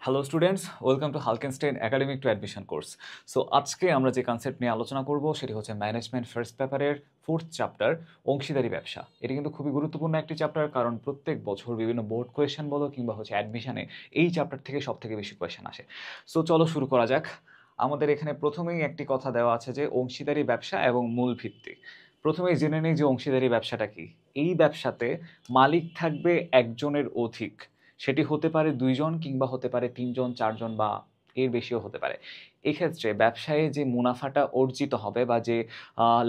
Hello students, welcome to Halkenstein academic to admission course. So আজকে আমরা যে concept নিয়ে আলোচনা করব সেটি হচ্ছে ম্যানেজমেন্ট ফার্স্ট পেপারের 4th চ্যাপ্টার, অংশীদারি ব্যবসা। এটি কিন্তু খুবই গুরুত্বপূর্ণ একটি চ্যাপ্টার, কারণ প্রত্যেক বছর বিভিন্ন বোর্ড কোয়েশ্চেন বলো কিংবা হচ্ছে অ্যাডমিশনে এই চ্যাপ্টার থেকে সব থেকে বেশি কোয়েশ্চেন আসে। সো চলো শুরু করা যাক। আমাদের এখানে প্রথমেই একটি কথা দেওয়া আছে যে অংশীদারি ব্যবসা এবং মূল ভিত্তি। প্রথমেই জেনে নেই যে অংশীদারি ব্যবসাটা কি। এই ব্যবসাতে মালিক থাকবে একজনের অধিক, সেটি হতে পারে 2 জন কিংবা হতে পারে 3 জন 4 জন বা এর বেশিও হতে পারে। এক্ষেত্রে ব্যবসায়ে যে মুনাফাটা অর্জিত হবে বা যে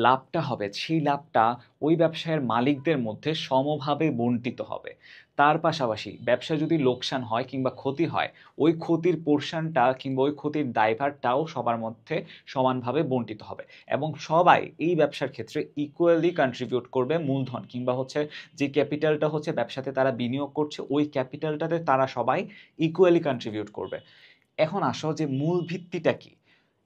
লাভটা হবে, সেই লাভটা ওই ব্যবসায়ের মালিকদের মধ্যে সমভাবে বণ্টিত হবে। তার পাশাপাশি ব্যবসায় যদি লোকসান হয় কিংবা ক্ষতি হয়, ওই ক্ষতির পোর্শনটা কিংবা ওই ক্ষতির দায়ভারটাও সবার মধ্যে সমানভাবে বণ্টিত হবে এবং সবাই এই ব্যবসার ক্ষেত্রে ইকুয়ালি কন্ট্রিবিউট করবে মূলধন কিংবা হচ্ছে যে ক্যাপিটালটা হচ্ছে ব্যবসাতে তারা বিনিয়োগ করছে, ওই ক্যাপিটালটাতে তারা সবাই ইকুয়ালি কন্ট্রিবিউট করবে। এখন আসো যে মূল ভিত্তিটা কি।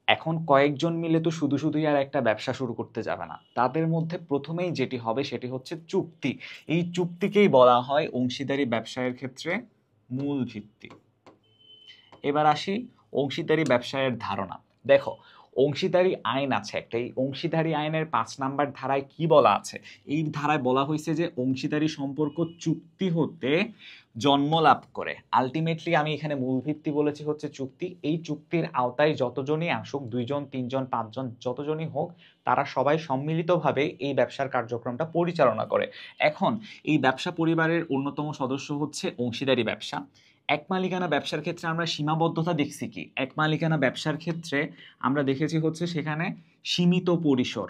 এখন কয়েকজন মিলে তো শুধু শুধুই আর একটা ব্যবসা শুরু করতে যাবে না, তাদের মধ্যে প্রথমেই যেটি হবে সেটি হচ্ছে চুক্তি। এই চুক্তিকেই বলা হয় অংশীদারি ব্যবসায়ের ক্ষেত্রে মূল ভিত্তি। এবার আসি অংশীদারি ব্যবসায়ের ধারণা। দেখো, অংশীদারি আইন আছে একটা। এই অংশীদারি আইনের 5 নম্বর ধারায় কি বলা আছে? এই ধারায় বলা হয়েছে যে অংশীদারি সম্পর্ক চুক্তি হতে জন্ম লাভ করে। আলটিমেটলি আমি এখানে মূল ভিত্তি বলেছি হচ্ছে চুক্তি। এই চুক্তির আওতায় যতজনই আসুক, 2 জন 3 জন 5 জন যতজনই হোক, তারা সবাই সম্মিলিতভাবে এই ব্যবসার কার্যক্রমটা পরিচালনা করে। এখন এই ব্যবসা পরিবারের অন্যতম সদস্য হচ্ছে অংশীদারি ব্যবসা। এক মালিকানা ব্যবসার ক্ষেত্রে আমরা সীমাবদ্ধতা দেখছি কি? এক মালিকানা ব্যবসার ক্ষেত্রে আমরা দেখেছি হচ্ছে সেখানে সীমিত পরিসর।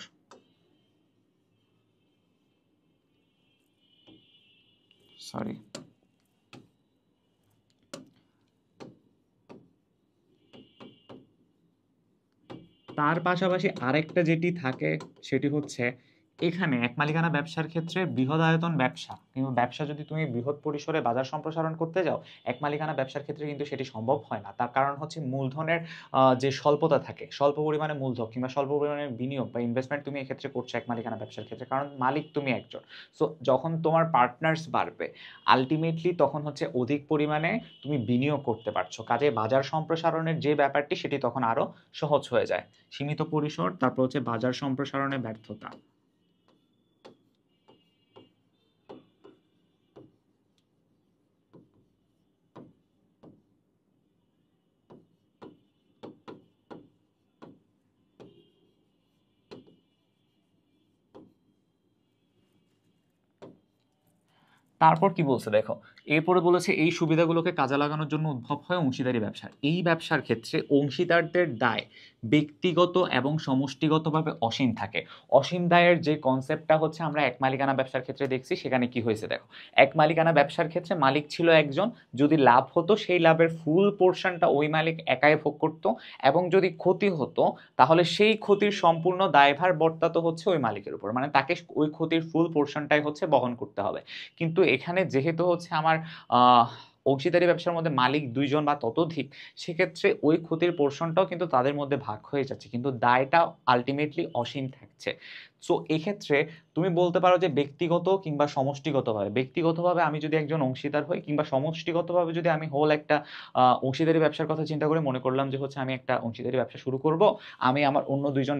সরি, তার পাশাপাশি আরেকটা যেটি থাকে সেটি হচ্ছে এখানে এক মালিকানা ব্যবসার ক্ষেত্রে বৃহদায়তন ব্যবসা কিংবা ব্যবসা যদি তুমি বৃহৎ পরিসরে বাজার সম্প্রসারণ করতে যাও, এক মালিকানা ব্যবসার ক্ষেত্রে কিন্তু সেটি সম্ভব হয় না। তার কারণ হচ্ছে মূলধনের যে স্বল্পতা থাকে, স্বল্প পরিমাণে মূলধন কিংবা স্বল্প পরিমাণে বিনিয়োগ বা ইনভেস্টমেন্ট তুমি এক্ষেত্রে করছো এক মালিকানা ব্যবসার ক্ষেত্রে, কারণ মালিক তুমি একজন। সো যখন তোমার পার্টনার্স বাড়বে, আলটিমেটলি তখন হচ্ছে অধিক পরিমাণে তুমি বিনিয়োগ করতে পারছো, কাজে বাজার সম্প্রসারণের যে ব্যাপারটি সেটি তখন আরো সহজ হয়ে যায়। সীমিত পরিসর, তারপর হচ্ছে বাজার সম্প্রসারণে ব্যর্থতা। তারপর কি বলছে দেখো, এরপরে বলেছে এই সুবিধাগুলোকে কাজে লাগানোর জন্য উদ্ভব হয় অংশীদারি ব্যবসা। এই ব্যবসার ক্ষেত্রে অংশীদারদের দায় ব্যক্তিগত এবং সমষ্টিগতভাবে অসীম থাকে। অসীম দায়ের যে কনসেপ্টটা হচ্ছে আমরা এক মালিকানা ব্যবসার ক্ষেত্রে দেখছি, সেখানে কি হয়েছে দেখো। এক মালিকানা ব্যবসার ক্ষেত্রে মালিক ছিল একজন, যদি লাভ হতো সেই লাভের ফুল পোর্শনটা ওই মালিক একাই ভোগ করতো, এবং যদি ক্ষতি হতো তাহলে সেই ক্ষতির সম্পূর্ণ দায়ভার বর্তাতো হচ্ছে ওই মালিকের উপর, মানে তাকে ওই ক্ষতির ফুল পোর্শনটাই হচ্ছে বহন করতে হবে। কিন্তু এখানে যেহেতু হচ্ছে আমার আহ অংশীদারি ব্যবসার মধ্যে মালিক 2 জন বা ততোধিক, সেক্ষেত্রে ওই ক্ষতির পোর্শনটাও কিন্তু তাদের মধ্যে ভাগ হয়ে যাচ্ছে, কিন্তু দায়টা আলটিমেটলি অসীম থাকছে। সো এক্ষেত্রে তুমি বলতে পারো যে ব্যক্তিগত কিংবা সমষ্টিগতভাবে, ব্যক্তিগতভাবে আমি যদি একজন অংশীদার হই কিংবা সমষ্টিগতভাবে যদি আমি হোল একটা অংশীদারি ব্যবসার কথা চিন্তা করে মনে করলাম যে হচ্ছে আমি একটা অংশীদারি ব্যবসা শুরু করব, আমি আমার অন্য 2 জন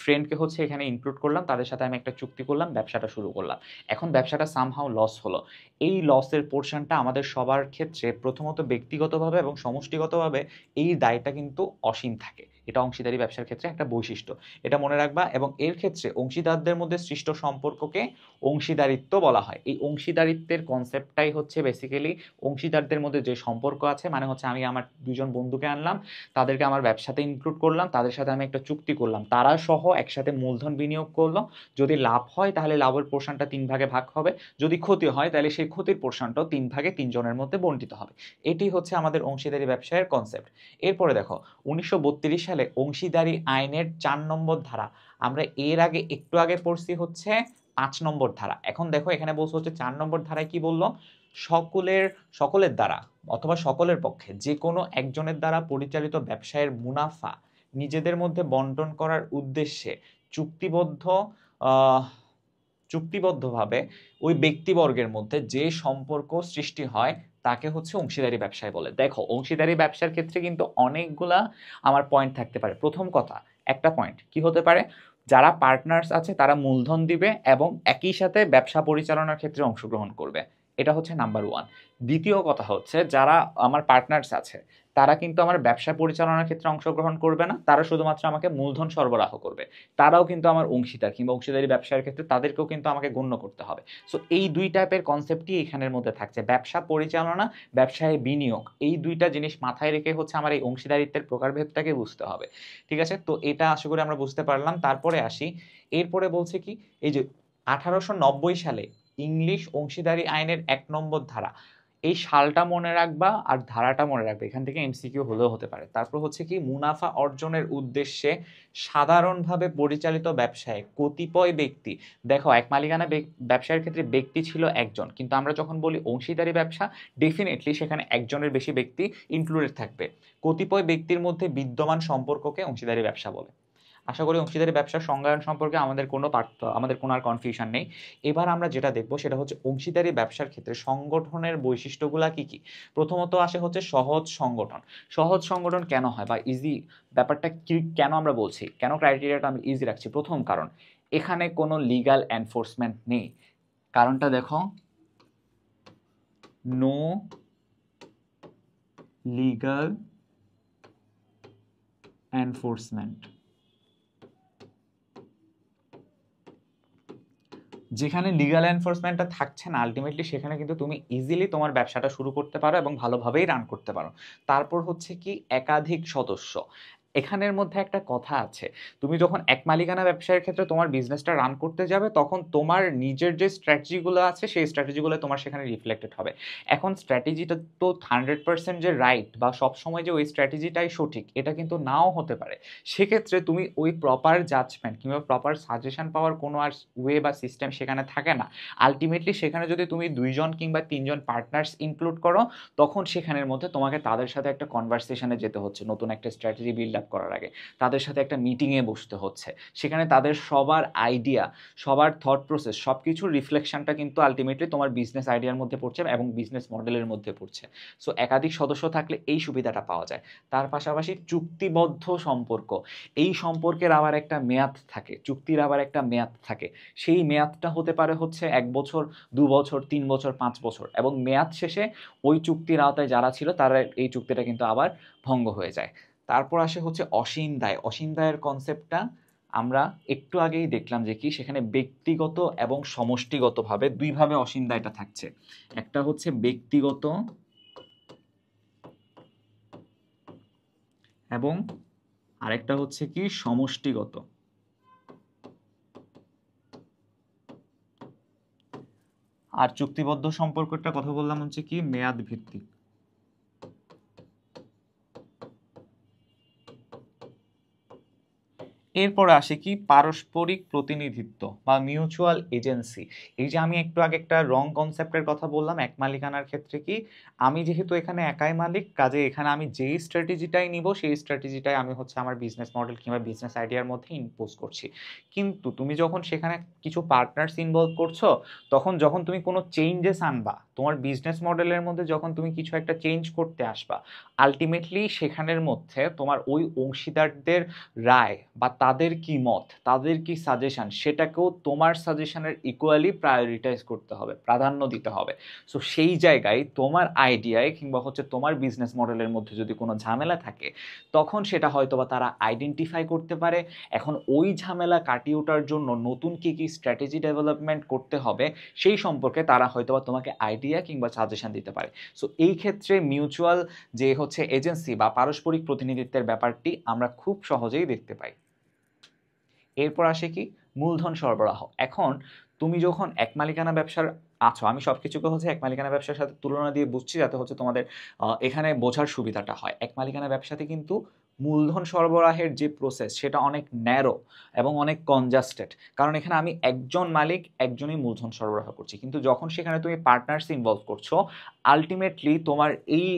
ফ্রেন্ডকে হচ্ছে এখানে ইনক্লুড করলাম, তাদের সাথে আমি একটা চুক্তি করলাম, ব্যবসাটা শুরু করলাম। এখন ব্যবসাটা সামহাউ লস হলো। এই লসের পোর্শনটা আমাদের সবার ক্ষেত্রে প্রথমত ব্যক্তিগতভাবে এবং সমষ্টিগতভাবে এই দায়টা কিন্তু অসীম থাকে। এটা অংশীদারি ব্যবসার ক্ষেত্রে একটা বৈশিষ্ট্য, এটা মনে রাখবা। এবং এর ক্ষেত্রে অংশীদারদের মধ্যে সৃষ্ট সম্পর্ককে অংশীদারিত্ব বলা হয়। এই অংশীদারিত্বের কনসেপ্টটাই হচ্ছে বেসিক্যালি অংশীদারদের মধ্যে যে সম্পর্ক আছে, মানে হচ্ছে আমি আমার 2 জন বন্ধুকে আনলাম, তাদেরকে আমার ব্যবসাতে ইনক্লুড করলাম, তাদের সাথে আমি একটা চুক্তি করলাম, তারা সহ একসাথে মূলধন বিনিয়োগ করলো। যদি লাভ হয় তাহলে লাভের পোর্শনটা 3 ভাগে ভাগ হবে, যদি ক্ষতি হয় তাহলে সেই ক্ষতির পোর্শনটাও 3 ভাগে 3 জনের মধ্যে বণ্টিত হবে। এটি হচ্ছে আমাদের অংশীদারি ব্যবসায়ের কনসেপ্ট। এরপরে দেখো, 1932 সালে অংশীদারি আইনের 4 নম্বর ধারা, আমরা এর আগে একটু আগে পড়ছি হচ্ছে 5 নম্বর ধারা। এখন দেখো এখানে বলছে হচ্ছে 4 নম্বর ধারায় কি বললো, সকলের সকলের দ্বারা অথবা সকলের পক্ষে যে কোনো একজনের দ্বারা পরিচালিত ব্যবসায়ের মুনাফা নিজেদের মধ্যে বন্টন করার উদ্দেশ্যে চুক্তিবদ্ধ আহ চুক্তিবদ্ধভাবে ওই ব্যক্তিবর্গের মধ্যে যে সম্পর্ক সৃষ্টি হয় তাকে হচ্ছে অংশীদারি ব্যবসায় বলে। দেখো অংশীদারি ব্যবসার ক্ষেত্রে কিন্তু অনেকগুলা আমার পয়েন্ট থাকতে পারে। প্রথম কথা, একটা পয়েন্ট কি হতে পারে, যারা পার্টনার্স আছে তারা মূলধন দিবে এবং একই সাথে ব্যবসা পরিচালনার ক্ষেত্রে অংশগ্রহণ করবে, এটা হচ্ছে নাম্বার ওয়ান। দ্বিতীয় কথা হচ্ছে, যারা আমার পার্টনার্স আছে তারা কিন্তু আমার ব্যবসা পরিচালনার ক্ষেত্রে অংশগ্রহণ করবে না, তারা শুধুমাত্র আমাকে মূলধন সরবরাহ করবে। তারাও কিন্তু আমার অংশীদার কিংবা অংশীদারি ব্যবসার ক্ষেত্রে তাদেরকেও কিন্তু আমাকে গণ্য করতে হবে। সো এই দুই টাইপের কনসেপ্টই এখানের মধ্যে থাকছে, ব্যবসা পরিচালনা, ব্যবসায় বিনিয়োগ, এই দুইটা জিনিস মাথায় রেখে হচ্ছে আমার এই অংশীদারিত্বের প্রকারভেদটাকে বুঝতে হবে। ঠিক আছে, তো এটা আশা করি আমরা বুঝতে পারলাম। তারপরে আসি, এরপরে বলছে কি, এই যে 1890 সালে ইংলিশ অংশীদারি আইনের 1 নম্বর ধারা, এই সালটা মনে রাখবা আর ধারাটা মনে রাখবে, এখান থেকে এমসিকিউ হলেও হতে পারে। তারপর হচ্ছে কি, মুনাফা অর্জনের উদ্দেশ্যে সাধারণভাবে পরিচালিত ব্যবসায় কতিপয় ব্যক্তি, দেখো এক মালিকানা ব্যবসার ক্ষেত্রে ব্যক্তি ছিল একজন, কিন্তু আমরা যখন বলি অংশীদারি ব্যবসা, ডেফিনেটলি সেখানে একজনের বেশি ব্যক্তি ইনক্লুডেড থাকবে। কতিপয় ব্যক্তির মধ্যে বিদ্যমান সম্পর্ককে অংশীদারি ব্যবসা বলে। আশা করি অংশীদারি ব্যবসার সংজ্ঞায়ন সম্পর্কে আমাদের কোনো আর কনফিউশন নেই। এবার আমরা যেটা দেখবো সেটা হচ্ছে অংশীদারি ব্যবসার ক্ষেত্রে সংগঠনের বৈশিষ্ট্যগুলা কি কি। প্রথমত আসে হচ্ছে সহজ সংগঠন। সহজ সংগঠন কেন হয় বা ইজি ব্যাপারটা কি, কেন আমরা বলছি, কেন ক্রাইটেরিয়াটা আমি ইজি রাখছি? প্রথম কারণ, এখানে কোনো লিগ্যাল এনফোর্সমেন্ট নেই। কারণটা দেখো, নো লিগ্যাল এনফোর্সমেন্ট। যেখানে লিগ্যাল এনফোর্সমেন্টটা থাকছে না, আলটিমেটলি সেখানে কিন্তু তুমি ইজিলি তোমার ব্যবসাটা শুরু করতে পারো এবং ভালোভাবেই রান করতে পারো। তারপর হচ্ছে কি, একাধিক সদস্য। এখানের মধ্যে একটা কথা আছে, তুমি যখন এক মালিকানা ব্যবসায়ের ক্ষেত্রে তোমার বিজনেসটা রান করতে যাবে, তখন তোমার নিজের যে স্ট্র্যাটেজিগুলো আছে সেই স্ট্র্যাটেজিগুলো তোমার সেখানে রিফ্লেক্টেড হবে। এখন স্ট্র্যাটেজিটা তো 100% যে রাইট বা সবসময় যে ওই স্ট্র্যাটেজিটাই সঠিক, এটা কিন্তু নাও হতে পারে। সেক্ষেত্রে তুমি ওই প্রপার জাজমেন্ট কিংবা প্রপার সাজেশন পাওয়ার কোনো আর ওয়ে বা সিস্টেম সেখানে থাকে না। আলটিমেটলি সেখানে যদি তুমি 2জন কিংবা 3জন পার্টনার্স ইনক্লুড করো, তখন সেখানের মধ্যে তোমাকে তাদের সাথে একটা কনভারসেশনে যেতে হচ্ছে, নতুন একটা স্ট্র্যাটেজি বিল্ড আপ করার আগে তাদের সাথে একটা মিটিংয়ে বসতে হচ্ছে। সেখানে তাদের সবার আইডিয়া, সবার থট প্রসেস, সব কিছুর রিফ্লেকশনটা কিন্তু আলটিমেটলি তোমার বিজনেস আইডিয়ার মধ্যে পড়ছে এবং বিজনেস মডেলের মধ্যে পড়ছে। সো একাধিক সদস্য থাকলে এই সুবিধাটা পাওয়া যায়। তার পাশাপাশি চুক্তিবদ্ধ সম্পর্ক, এই সম্পর্কের আবার একটা মেয়াদ থাকে, চুক্তির আবার একটা মেয়াদ থাকে। সেই মেয়াদটা হতে পারে হচ্ছে 1 বছর, 2 বছর, 3 বছর, 5 বছর, এবং মেয়াদ শেষে ওই চুক্তির আওতায় যারা ছিল তারা এই চুক্তিটা কিন্তু আবার ভঙ্গ হয়ে যায়। তারপর আসে হচ্ছে অসীম দায়। অসীম দায়ের কনসেপ্টটা আমরা একটু আগেই দেখলাম যে কি, সেখানে ব্যক্তিগত এবং সমষ্টিগতভাবে দুইভাবে অসীম দায়টা থাকছে। একটা হচ্ছে ব্যক্তিগত এবং আরেকটা হচ্ছে কি সমষ্টিগত। আর চুক্তিবদ্ধ সম্পর্কটা কথা বললাম হচ্ছে কি মেয়াদ ভিত্তিক। এরপরে আসে কি পারস্পরিক প্রতিনিধিত্ব বা মিউচুয়াল এজেন্সি। এই যে আমি একটু আগে একটা রং কনসেপ্টের কথা বললাম, এক মালিকানার ক্ষেত্রে কি, আমি যেহেতু এখানে একাই মালিক, কাজে এখানে আমি যেই স্ট্র্যাটেজিটাই নিব সেই স্ট্র্যাটেজিটাই আমি হচ্ছে আমার বিজনেস মডেল কিংবা বিজনেস আইডিয়ার মধ্যে ইম্পোজ করছি। কিন্তু তুমি যখন সেখানে কিছু পার্টনার্স ইনভলভ করছো, তখন যখন তুমি কোনো চেঞ্জেস আনবা তোমার বিজনেস মডেলের মধ্যে, যখন তুমি কিছু একটা চেঞ্জ করতে আসবা, আলটিমেটলি সেখানের মধ্যে তোমার ওই অংশীদারদের রায় বা তাদের কি মত, তাদের কি সাজেশন, সেটাকেও তোমার সাজেশনের ইকুয়ালি প্রায়োরিটাইজ করতে হবে, প্রাধান্য দিতে হবে। সো সেই জায়গায় তোমার আইডিয়ায় কিংবা হচ্ছে তোমার বিজনেস মডেলের মধ্যে যদি কোনো ঝামেলা থাকে, তখন সেটা হয়তো বা তারা আইডেন্টিফাই করতে পারে। এখন ওই ঝামেলা কাটিয়ে ওঠার জন্য নতুন কি কি স্ট্র্যাটেজি ডেভেলপমেন্ট করতে হবে সেই সম্পর্কে তারা হয়তো বা তোমাকে আইডিয়া কিংবা সাজেশন দিতে পারে। সো এই ক্ষেত্রে মিউচুয়াল যে হচ্ছে এজেন্সি বা পারস্পরিক প্রতিনিধিত্বের ব্যাপারটি আমরা খুব সহজেই দেখতে পাই। এরপর আসে কি মূলধন সরবরাহ। এখন তুমি যখন এক মালিকানা ব্যবসার আছো, আমি সবকিছুকে হচ্ছে এক মালিকানা ব্যবসার সাথে তুলনা দিয়ে বুঝছি যাতে হচ্ছে তোমাদের এখানে বোঝার সুবিধাটা হয়। এক মালিকানা ব্যবসাতে কিন্তু মূলধন সরবরাহের যে প্রসেস সেটা অনেক ন্যারো এবং অনেক কনজাস্টেড, কারণ এখানে আমি একজন মালিক, একজনই মূলধন সরবরাহ করছি। কিন্তু যখন সেখানে তুমি পার্টনার্স ইনভলভ করছো, আলটিমেটলি তোমার এই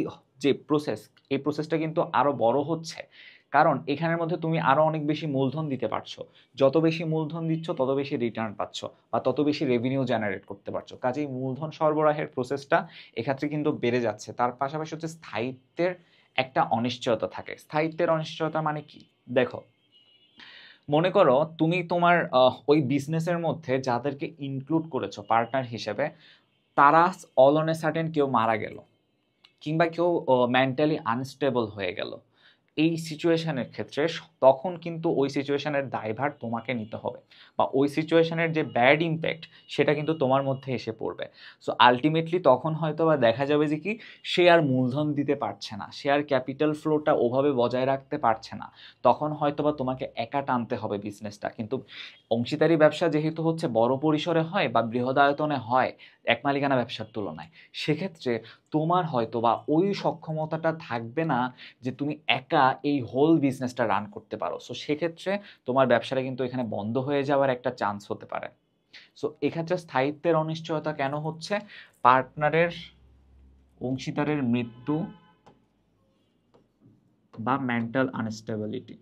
যে প্রসেস, এই প্রসেসটা কিন্তু আরো বড় হচ্ছে। কারণ এখানের মধ্যে তুমি আরো অনেক বেশি মূলধন দিতে পারছো, যত বেশি মূলধন দিচ্ছ তত বেশি রিটার্ন পাচ্ছ বা তত বেশি রেভিনিউ জেনারেট করতে পারছো। কাজেই মূলধন সরবরাহের প্রসেসটা এক্ষেত্রে কিন্তু বেড়ে যাচ্ছে। তার পাশাপাশি হচ্ছে স্থায়িত্বের একটা অনিশ্চয়তা থাকে। স্থায়িত্বের অনিশ্চয়তা মানে কি? দেখো, মনে করো তুমি তোমার ওই বিজনেসের মধ্যে যাদেরকে ইনক্লুড করেছো পার্টনার হিসেবে, তারা অল অন এ সার্টেন কেউ মারা গেল কিংবা কেউ মেন্টালি আনস্টেবল হয়ে গেল। এই সিচুয়েশনের ক্ষেত্রে তখন কিন্তু ওই সিচুয়েশনের দায়ভার তোমাকে নিতে হবে, বা ওই সিচুয়েশনের যে ব্যাড ইম্প্যাক্ট সেটা কিন্তু তোমার মধ্যে এসে পড়বে। সো আলটিমেটলি তখন হয়তো বা দেখা যাবে যে কি, সে আর মূলধন দিতে পারছে না, সে আর ক্যাপিটাল ফ্লোটা ওভাবে বজায় রাখতে পারছে না। তখন হয়তো বা তোমাকে একা টানতে হবে বিজনেসটা। কিন্তু অংশীদারি ব্যবসা যেহেতু হচ্ছে বড় পরিসরে হয় বা বৃহদায়তনে হয় এক মালিকানা ব্যবসার তুলনায়, সেক্ষেত্রে তোমার হয়তো বা ওই সক্ষমতাটা থাকবে না যে তুমি একা এই হোল বিজনেসটা রান করতে পারো। সো সেক্ষেত্রে তোমার ব্যবসাটা কিন্তু এখানে বন্ধ হয়ে যাওয়ার একটা চান্স হতে পারে। সো এক্ষেত্রে স্থায়িত্বের অনিশ্চয়তা কেন হচ্ছে? পার্টনারের, অংশীদারের মৃত্যু বা মেন্টাল আনস্টেবিলিটি।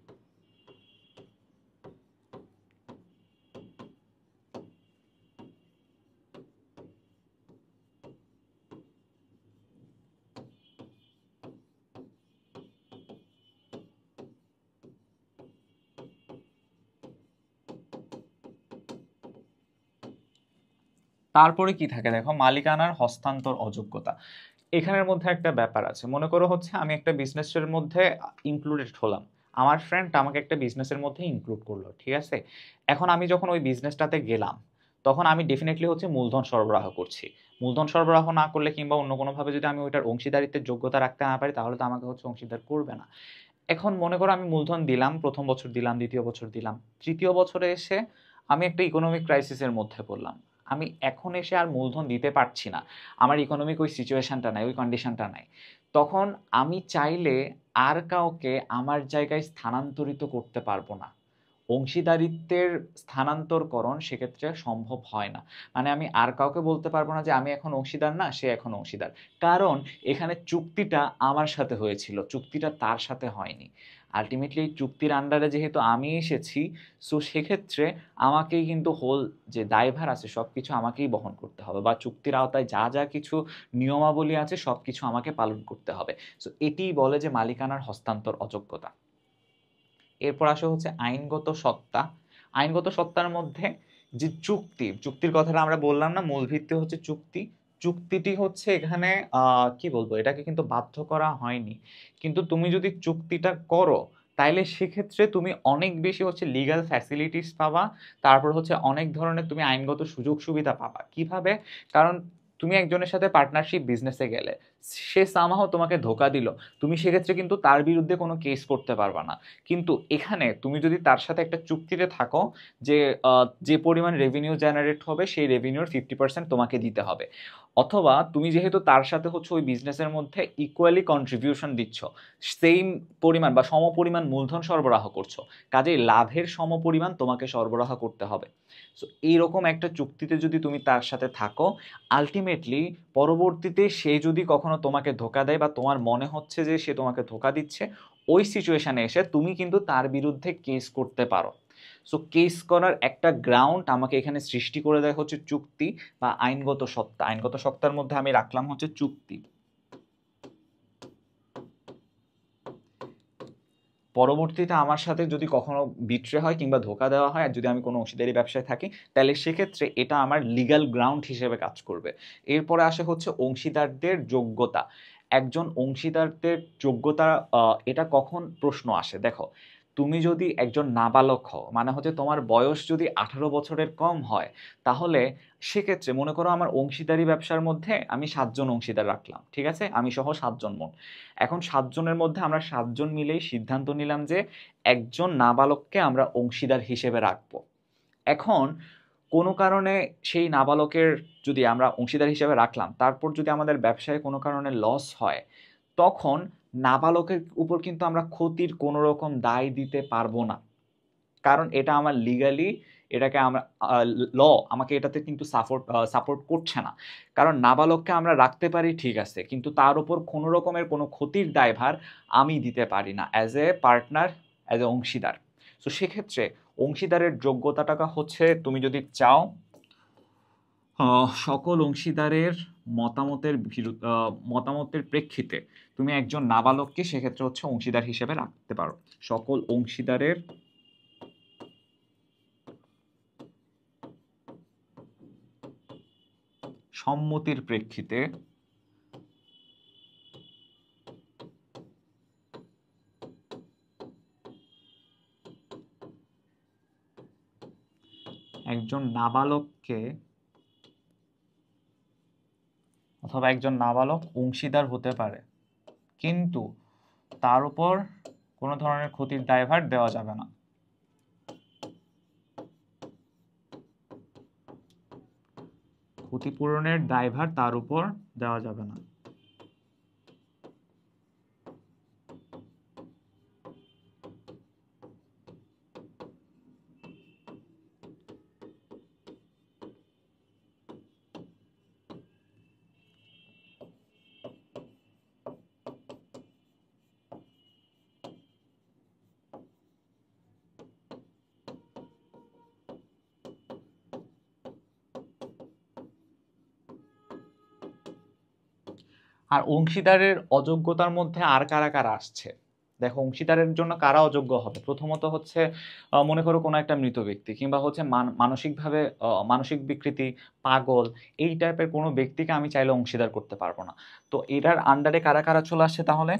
তারপরে কি থাকে দেখো, মালিকানার হস্তান্তর অযোগ্যতা। এখানের মধ্যে একটা ব্যাপার আছে। মনে করো হচ্ছে আমি একটা বিজনেসের মধ্যে ইনক্লুডেড হলাম, আমার ফ্রেন্ড আমাকে একটা বিজনেসের মধ্যে ইনক্লুড করলো, ঠিক আছে। এখন আমি যখন ওই বিজনেসটাতে গেলাম, তখন আমি ডেফিনেটলি হচ্ছে মূলধন সরবরাহ করছি। মূলধন সরবরাহ না করলে কিংবা অন্য কোনোভাবে যদি আমি ওইটার অংশীদারিত্বের যোগ্যতা রাখতে না পারি, তাহলে তো আমাকে হচ্ছে অংশীদার করবে না। এখন মনে করো আমি মূলধন দিলাম, প্রথম বছর দিলাম, দ্বিতীয় বছর দিলাম, তৃতীয় বছরে এসে আমি একটা ইকোনমিক ক্রাইসিসের মধ্যে পড়লাম। আমি এখন এসে আর মূলধন দিতে পারছি না, আমার ইকোনমিক ওই সিচুয়েশনটা নাই, ওই কন্ডিশনটা নাই। তখন আমি চাইলে আর কাউকে আমার জায়গায় স্থানান্তরিত করতে পারবো না। অংশীদারিত্বের স্থানান্তরকরণ সেক্ষেত্রে সম্ভব হয় না। মানে আমি আর কাউকে বলতে পারবো না যে আমি এখন অংশীদার না, সে এখন অংশীদার। কারণ এখানে চুক্তিটা আমার সাথে হয়েছিল, চুক্তিটা তার সাথে হয়নি। আলটিমেটলি এই চুক্তির আন্ডারে যেহেতু আমি এসেছি, সো সেক্ষেত্রে আমাকেই কিন্তু হোল যে দায়ভার আছে সব কিছু আমাকেই বহন করতে হবে, বা চুক্তির আওতায় যা যা কিছু নিয়মাবলী আছে সব কিছু আমাকে পালন করতে হবে। সো এটিই বলে যে মালিকানার হস্তান্তর অযোগ্যতা। এরপর আসে হচ্ছে আইনগত সত্তা। আইনগত সত্তার মধ্যে যে চুক্তির কথাটা আমরা বললাম না, মূল ভিত্তি হচ্ছে চুক্তি। চুক্তিটি হচ্ছে এখানে কি বলবো, এটাকে কিন্তু বাধ্য করা হয়নি, কিন্তু তুমি যদি চুক্তিটা করো তাইলে সেক্ষেত্রে তুমি অনেক বেশি হচ্ছে লিগ্যাল ফ্যাসিলিটিস পাবা। তারপর হচ্ছে অনেক ধরনের তুমি আইনগত সুযোগ সুবিধা পাবা। কিভাবে? কারণ তুমি একজনের সাথে পার্টনারশিপ বিজনেসে গেলে, সে সামহাও তোমাকে ধোকা দিল, তুমি সেক্ষেত্রে কিন্তু তার বিরুদ্ধে কোনো কেস করতে পারবা না। কিন্তু এখানে তুমি যদি তার সাথে একটা চুক্তিতে থাকো যে যে পরিমাণ রেভিনিউ জেনারেট হবে সেই রেভিনিউর 50% তোমাকে দিতে হবে, অথবা তুমি যেহেতু তার সাথে হচ্ছে ওই বিজনেসের মধ্যে ইকুয়ালি কন্ট্রিবিউশন দিচ্ছ, সেম পরিমাণ বা সমপরিমাণ মূলধন সরবরাহ করছো, কাজেই লাভের সমপরিমাণ তোমাকে সরবরাহ করতে হবে। সো এইরকম একটা চুক্তিতে যদি তুমি তার সাথে থাকো, আলটিমেটলি পরবর্তীতে সে যদি কখনো তোমাকে ধোকা দেয় বা তোমার মনে হচ্ছে যে সে তোমাকে ধোকা দিচ্ছে, ওই সিচুয়েশনে এসে তুমি কিন্তু তার বিরুদ্ধে কেস করতে পারো। সো কেস করার একটা গ্রাউন্ড আমাকে এখানে সৃষ্টি করে দেয় হচ্ছে চুক্তি বা আইনগত সত্তা। আইনগত সত্তার মধ্যে আমি রাখলাম হচ্ছে চুক্তি। পরবর্তীতে আমার সাথে যদি কখনো বিট্রে হয় কিংবা ধোকা দেওয়া হয়, আর যদি আমি কোনো অংশীদারি ব্যবসায় থাকি, তাহলে সেক্ষেত্রে এটা আমার লিগ্যাল গ্রাউন্ড হিসেবে কাজ করবে। এরপরে আসে হচ্ছে অংশীদারদের যোগ্যতা। একজন অংশীদারদের যোগ্যতা, এটা কখন প্রশ্ন আসে দেখো, তুমি যদি একজন নাবালক হও, মানে হচ্ছে তোমার বয়স যদি 18 বছরের কম হয়, তাহলে সেক্ষেত্রে মনে করো আমার অংশীদারি ব্যবসার মধ্যে আমি 7 জন অংশীদার রাখলাম, ঠিক আছে, আমি সহ 7 জন মোট। এখন 7 জনের মধ্যে আমরা 7 জন মিলেই সিদ্ধান্ত নিলাম যে একজন নাবালককে আমরা অংশীদার হিসেবে রাখবো। এখন কোনো কারণে সেই নাবালকের যদি আমরা অংশীদার হিসেবে রাখলাম, তারপর যদি আমাদের ব্যবসায় কোনো কারণে লস হয়, তখন নাবালকের উপর কিন্তু আমরা ক্ষতির কোনো রকম দায় দিতে পারবো না। কারণ এটা আমার লিগালি, এটাকে আমরা ল আমাকে এটাতে কিন্তু সাপোর্ট করছে না। কারণ নাবালককে আমরা রাখতে পারি ঠিক আছে, কিন্তু তার উপর কোনো রকমের কোনো ক্ষতির দায়ভার আমি দিতে পারি না as a partner, as a অংশীদার। তো সেক্ষেত্রে অংশীদারের যোগ্যতাটা হচ্ছে, তুমি যদি চাও সকল অংশীদারের মতামতের প্রেক্ষিতে তুমি একজন নাবালককে সেক্ষেত্রে হচ্ছে অংশীদার হিসেবে রাখতে পারো। সকল অংশীদারের সম্মতির প্রেক্ষিতে একজন নাবালককে অথবা একজন নাবালক অংশীদার হতে পারে, কিন্তু তার উপর কোনো ধরনের ক্ষতির দায়ভার দেওয়া যাবে না। ক্ষতিপূরণের দায়ভার তার উপর দেওয়া যাবে না। আর অংশীদারের অযোগ্যতার মধ্যে আর কারা কারা আসছে দেখো। অংশীদারের জন্য কারা অযোগ্য হবে, প্রথমত হচ্ছে মনে করো কোনো একটা মৃত ব্যক্তি, কিংবা হচ্ছে মানসিকভাবে মানসিক বিকৃতি, পাগল, এই টাইপের কোনো ব্যক্তিকে আমি চাইলে অংশীদার করতে পারবো না। তো এটার আন্ডারে কারা কারা চলে আসছে তাহলে?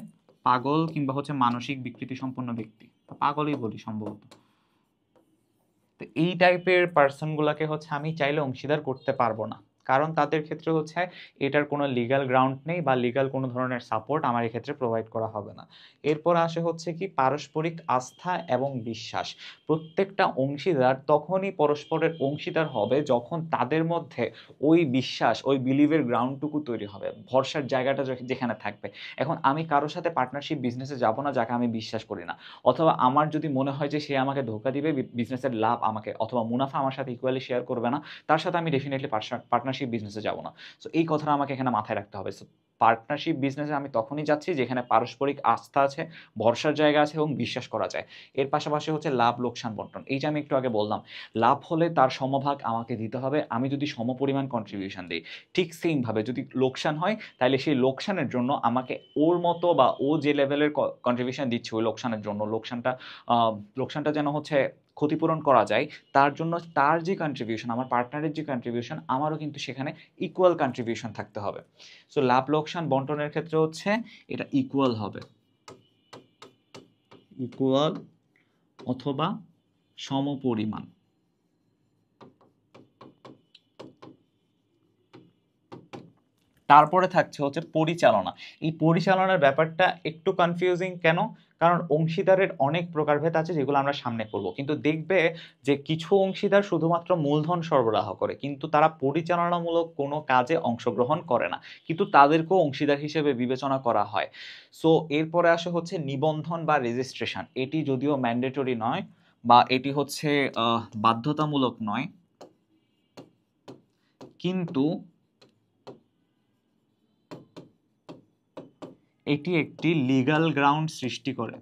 পাগল কিংবা হচ্ছে মানসিক বিকৃতি সম্পন্ন ব্যক্তি, পাগলই বলি সম্ভবত। তো এই টাইপের পার্সনগুলোকে হচ্ছে আমি চাইলে অংশীদার করতে পারবো না, কারণ তাদের ক্ষেত্রে হচ্ছে এটার কোনো লিগ্যাল গ্রাউন্ড নেই বা লিগ্যাল কোনো ধরনের সাপোর্ট আমার এক্ষেত্রে প্রোভাইড করা হবে না। এরপর আসে হচ্ছে কি পারস্পরিক আস্থা এবং বিশ্বাস। প্রত্যেকটা অংশীদার তখনই পরস্পরের অংশীদার হবে যখন তাদের মধ্যে ওই বিশ্বাস, ওই বিলিভের গ্রাউন্ডটুকু তৈরি হবে, ভরসার জায়গাটা যেখানে থাকবে। এখন আমি কারোর সাথে পার্টনারশিপ বিজনেসে যাব না যাকে আমি বিশ্বাস করি না, অথবা আমার যদি মনে হয় যে সে আমাকে ধোকা দিবে, বিজনেসের লাভ আমাকে অথবা মুনাফা আমার সাথে ইকুয়ালি শেয়ার করবে না, তার সাথে আমি ডেফিনেটলি পার্টনারশিপ বিজনেসে যাব না। সো এই কথাটা আমাকে এখানে মাথায় রাখতে হবে। সো পার্টনারশিপ বিজনেসে আমি তখনই যাচ্ছি যেখানে পারস্পরিক আস্থা আছে, ভরসার জায়গা আছে এবং বিশ্বাস করা যায়। এর পাশাপাশি হচ্ছে লাভ লোকসান বন্টন, এই যে আমি একটু আগে বললাম, লাভ হলে তার সমভাগ আমাকে দিতে হবে আমি যদি সমপরিমাণ কন্ট্রিবিউশন দিই। ঠিক সেমভাবে যদি লোকসান হয় তাহলে সেই লোকসানের জন্য আমাকে ওর মতো বা ও যে লেভেলের কন্ট্রিবিউশন দিচ্ছে ওই লোকসানের জন্য, লোকসানটা যেন হচ্ছে ক্ষতিপূরণ করা যায়, তার জন্য তার যে কন্ট্রিবিউশন, আমার পার্টনারের যে কন্ট্রিবিউশন, আমারও কিন্তু সেখানে ইকুয়াল কন্ট্রিবিউশন থাকতে হবে। সো লাভ লোকসান বন্টনের ক্ষেত্রে হচ্ছে এটা ইকুয়াল হবে, ইকুয়াল অথবা সমপরিমাণ। তারপরে থাকছে হচ্ছে পরিচালনা। এই পরিচালনার ব্যাপারটা একটু কনফিউজিং কেন? কারণ অংশীদারের অনেক প্রকারভেদ আছে যেগুলো আমরা সামনে করব, কিন্তু দেখবে যে কিছু অংশীদার শুধুমাত্র মূলধন সরবরাহ করে কিন্তু তারা পরিচালনামূলক কোনো কাজে অংশগ্রহণ করে না, কিন্তু তাদেরকেও অংশীদার হিসেবে বিবেচনা করা হয়। সো এরপরে আসে হচ্ছে নিবন্ধন বা রেজিস্ট্রেশন। এটি যদিও ম্যান্ডেটরি নয় বা এটি হচ্ছে বাধ্যতামূলক নয়, কিন্তু এটি একটি লিগ্যাল গ্রাউন্ড সৃষ্টি করে।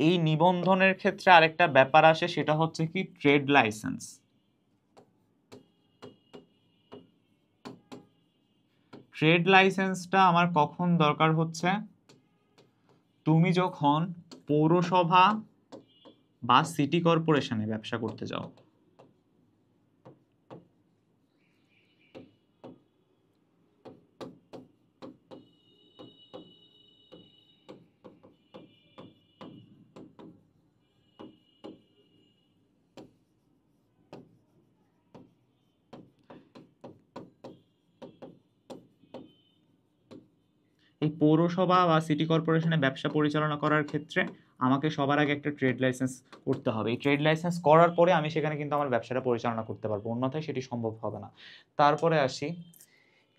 এই নিবন্ধনের ক্ষেত্রে আরেকটা ব্যাপার আসে, সেটা হচ্ছে কি ট্রেড লাইসেন্স। ট্রেড লাইসেন্সটা আমার কখন দরকার হচ্ছে? তুমি যখন পৌরসভা বা সিটি কর্পোরেশনে ব্যবসা করতে যাও। এই পৌরসভা বা সিটি কর্পোরেশনে ব্যবসা পরিচালনা করার ক্ষেত্রে আমাকে সবার আগে একটা ট্রেড লাইসেন্স করতে হবে। এই ট্রেড লাইসেন্স করার পরে আমি সেখানে কিন্তু আমার ব্যবসাটা পরিচালনা করতে পারবো, অন্যথায় সেটি সম্ভব হবে না। তারপরে আসি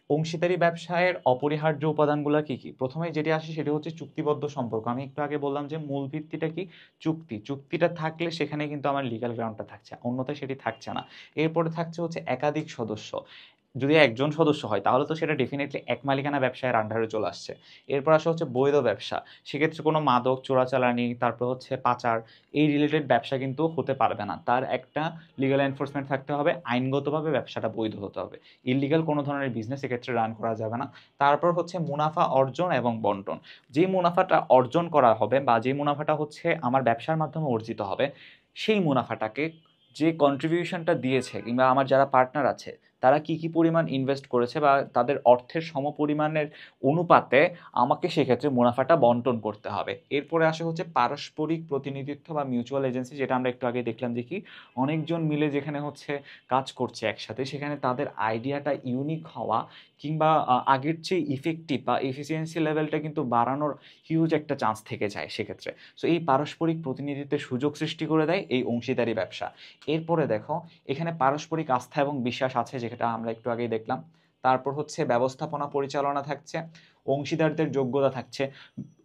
অংশীদারি ব্যবসায়ের অপরিহার্য উপাদানগুলো কি কি? প্রথমে যেটি আসে সেটি হচ্ছে চুক্তিবদ্ধ সম্পর্ক। আমি একটু আগে বললাম যে মূল ভিত্তিটা কি? চুক্তি। চুক্তিটা থাকলে সেখানে কিন্তু আমার লিগ্যাল গ্রাউন্ডটা থাকছে। অন্যথায় সেটি থাকছে না। এরপরে থাকছে হচ্ছে একাধিক সদস্য। যদি একজন সদস্য হয় তাহলে তো সেটা ডেফিনিটলি এক মালিকানা ব্যবসায়ের আন্ডারে চলে আসছে। এরপর আসে হচ্ছে বৈধ ব্যবসা। সেক্ষেত্রে কোনো মাদক, চোরাচালানি, তারপর হচ্ছে পাচার, এই রিলেটেড ব্যবসা কিন্তু হতে পারবে না। তার একটা লিগ্যাল এনফোর্সমেন্ট থাকতে হবে, আইনগতভাবে ব্যবসাটা বৈধ হতে হবে। ইল্লিগাল কোনো ধরনের বিজনেস এক্ষেত্রে রান করা যাবে না। তারপর হচ্ছে মুনাফা অর্জন এবং বন্টন। যে মুনাফাটা অর্জন করা হবে বা যে মুনাফাটা হচ্ছে আমার ব্যবসার মাধ্যমে অর্জিত হবে, সেই মুনাফাটাকে যে কন্ট্রিবিউশনটা দিয়েছে কিংবা আমার যারা পার্টনার আছে তারা কি কি পরিমাণ ইনভেস্ট করেছে বা তাদের অর্থের সমপরিমাণের অনুপাতে আমাকে সেক্ষেত্রে মুনাফাটা বন্টন করতে হবে। এরপরে আসে হচ্ছে পারস্পরিক প্রতিনিধিত্ব বা মিউচুয়াল এজেন্সি, যেটা আমরা একটু আগে দেখলাম যে কি অনেকজন মিলে যেখানে হচ্ছে কাজ করছে একসাথে, সেখানে তাদের আইডিয়াটা ইউনিক হওয়া কিংবা আগের চেয়ে ইফেক্টিভ বা এফিসিয়েন্সি লেভেলটা কিন্তু বাড়ানোর হিউজ একটা চান্স থেকে যায় সেক্ষেত্রে। সো এই পারস্পরিক প্রতিনিধিত্বের সুযোগ সৃষ্টি করে দেয় এই অংশীদারি ব্যবসা। এরপরে দেখো এখানে পারস্পরিক আস্থা এবং বিশ্বাস আছে, যেটা আমরা একটু আগেই দেখলাম। তারপর হচ্ছে ব্যবস্থাপনা পরিচালনা থাকছে, অংশীদারদের যোগ্যতা থাকছে।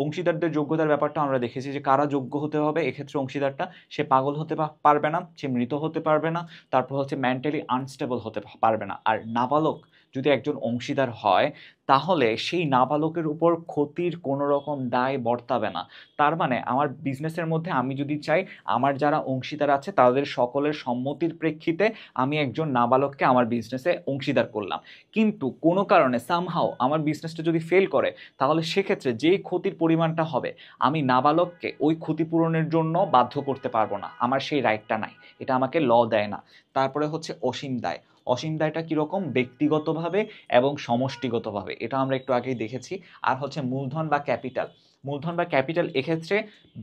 অংশীদারদের যোগ্যতার ব্যাপারটা আমরা দেখেছি যে কারা যোগ্য হতে হবে এক্ষেত্রে অংশীদারটা, সে পাগল হতে পারবে না, সে মৃত হতে পারবে না, তারপর হচ্ছে মেন্টালি আনস্টেবল হতে পারবে না। আর নাবালক যদি একজন অংশীদার হয় তাহলে সেই নাবালকের উপর ক্ষতির কোনো রকম দায় বর্তাবে না। তার মানে আমার বিজনেসের মধ্যে আমি যদি চাই আমার যারা অংশীদার আছে তাদের সকলের সম্মতির প্রেক্ষিতে আমি একজন নাবালককে আমার বিজনেসে অংশীদার করলাম, কিন্তু কোনো কারণে সামহাও আমার বিজনেসটা যদি ফেল করে তাহলে সেক্ষেত্রে যেই ক্ষতির পরিমাণটা হবে আমি নাবালককে ওই ক্ষতিপূরণের জন্য বাধ্য করতে পারবো না, আমার সেই রাইটটা নাই, এটা আমাকে ল দেয় না। তারপরে হচ্ছে অসীম দায়। অসীম দায়টা কীরকম? ব্যক্তিগতভাবে এবং সমষ্টিগতভাবে, এটা আমরা একটু আগেই দেখেছি। আর হচ্ছে মূলধন বা ক্যাপিটাল। মূলধন বা ক্যাপিটাল এক্ষেত্রে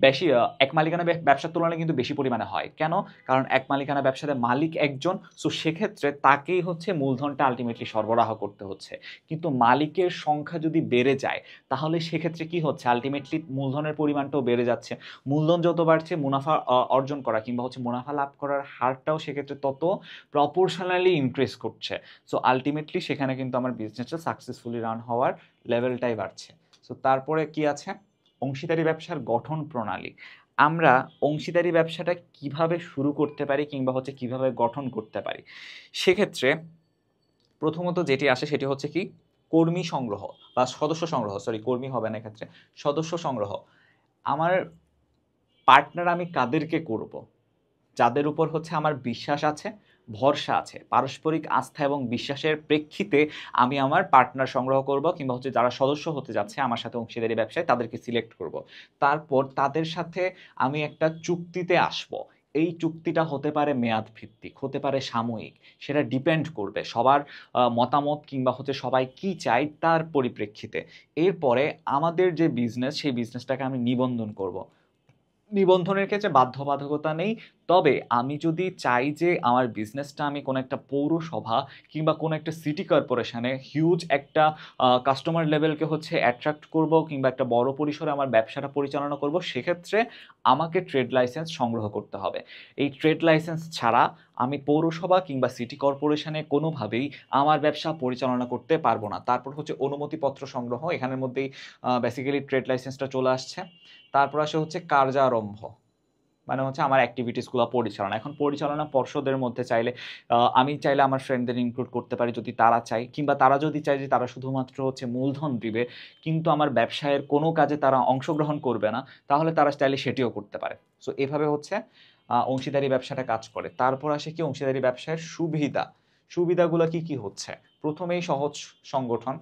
বেশি এক মালিকানা ব্যবসার তুলনায় কিন্তু বেশি পরিমাণে হয়। কেন? কারণ এক মালিকানা ব্যবসাতে মালিক একজন, সো সেক্ষেত্রে তাকেই হচ্ছে মূলধনটা আলটিমেটলি সরবরাহ করতে হচ্ছে। কিন্তু মালিকের সংখ্যা যদি বেড়ে যায় তাহলে সেক্ষেত্রে কি হচ্ছে? আলটিমেটলি মূলধনের পরিমাণটাও বেড়ে যাচ্ছে। মূলধন যত বাড়ছে মুনাফা অর্জন করা কিংবা হচ্ছে মুনাফা লাভ করার হারটাও সেক্ষেত্রে তত প্রপোর্শনালি ইনক্রিজ করছে। সো আলটিমেটলি সেখানে কিন্তু আমার বিজনেসটা সাকসেসফুলি রান হওয়ার লেভেলটাই বাড়ছে। সো তারপরে কি আছে? অংশীদারি ব্যবসার গঠন প্রণালী। আমরা অংশীদারি ব্যবসাটা কিভাবে শুরু করতে পারি কিংবা হচ্ছে কিভাবে গঠন করতে পারি, সেক্ষেত্রে প্রথমত যেটি আসে সেটি হচ্ছে কি কর্মী সংগ্রহ বা সদস্য সংগ্রহ, সরি কর্মী হবে না এক্ষেত্রে, সদস্য সংগ্রহ। আমার পার্টনার আমি কাদেরকে করব? যাদের উপর হচ্ছে আমার বিশ্বাস আছে, ভরসা আছে, পারস্পরিক আস্থা এবং বিশ্বাসের প্রেক্ষিতে আমি আমার পার্টনার সংগ্রহ করব কিংবা হচ্ছে যারা সদস্য হতে যাচ্ছে আমার সাথে অংশীদারি ব্যবসায় তাদেরকে সিলেক্ট করব। তারপর তাদের সাথে আমি একটা চুক্তিতে আসব। এই চুক্তিটা হতে পারে মেয়াদ ভিত্তিক, হতে পারে সাময়িক, সেটা ডিপেন্ড করবে সবার মতামত কিংবা হচ্ছে সবাই কি চায় তার পরিপ্রেক্ষিতে। এরপরে আমাদের যে বিজনেস সেই বিজনেসটাকে আমি নিবন্ধন করব। নিবন্ধনের ক্ষেত্রে বাধ্যবাধকতা নেই। তবে আমি যদি চাই যে আমার বিজনেসটা আমি কোনো একটা পৌরসভা কিংবা কোনো একটা সিটি কর্পোরেশনে হিউজ একটা কাস্টমার লেভেলকে হচ্ছে অ্যাট্রাক্ট করব কিংবা একটা বড় পরিসরে আমার ব্যবসাটা পরিচালনা করব, সেক্ষেত্রে আমাকে ট্রেড লাইসেন্স সংগ্রহ করতে হবে। এই ট্রেড লাইসেন্স ছাড়া আমি পৌরসভা কিংবা সিটি কর্পোরেশনে কোনোভাবেই আমার ব্যবসা পরিচালনা করতে পারবো না। তারপর হচ্ছে অনুমতিপত্র সংগ্রহ, এখানের মধ্যেই বেসিক্যালি ট্রেড লাইসেন্সটা চলে আসছে। তারপর আসে হচ্ছে কার্যারম্ভ, মানে হচ্ছে আমার অ্যাক্টিভিটিসগুলো পরিচালনা। এখন পরিচালনা পর্ষদের মধ্যে চাইলে আমি চাইলে আমার ফ্রেন্ডদের ইনক্লুড করতে পারি যদি তারা চায়, কিংবা তারা যদি চায় যে তারা শুধুমাত্র হচ্ছে মূলধন দিবে কিন্তু আমার ব্যবসায়ের কোনো কাজে তারা অংশগ্রহণ করবে না, তাহলে তারা চাইলে সেটিও করতে পারে। সো এভাবে হচ্ছে অংশীদারি ব্যবসাটা কাজ করে। তারপর আসে কি অংশীদারি ব্যবসায়ের সুবিধা। সুবিধাগুলো কি কি হচ্ছে? প্রথমেই সহজ সংগঠন,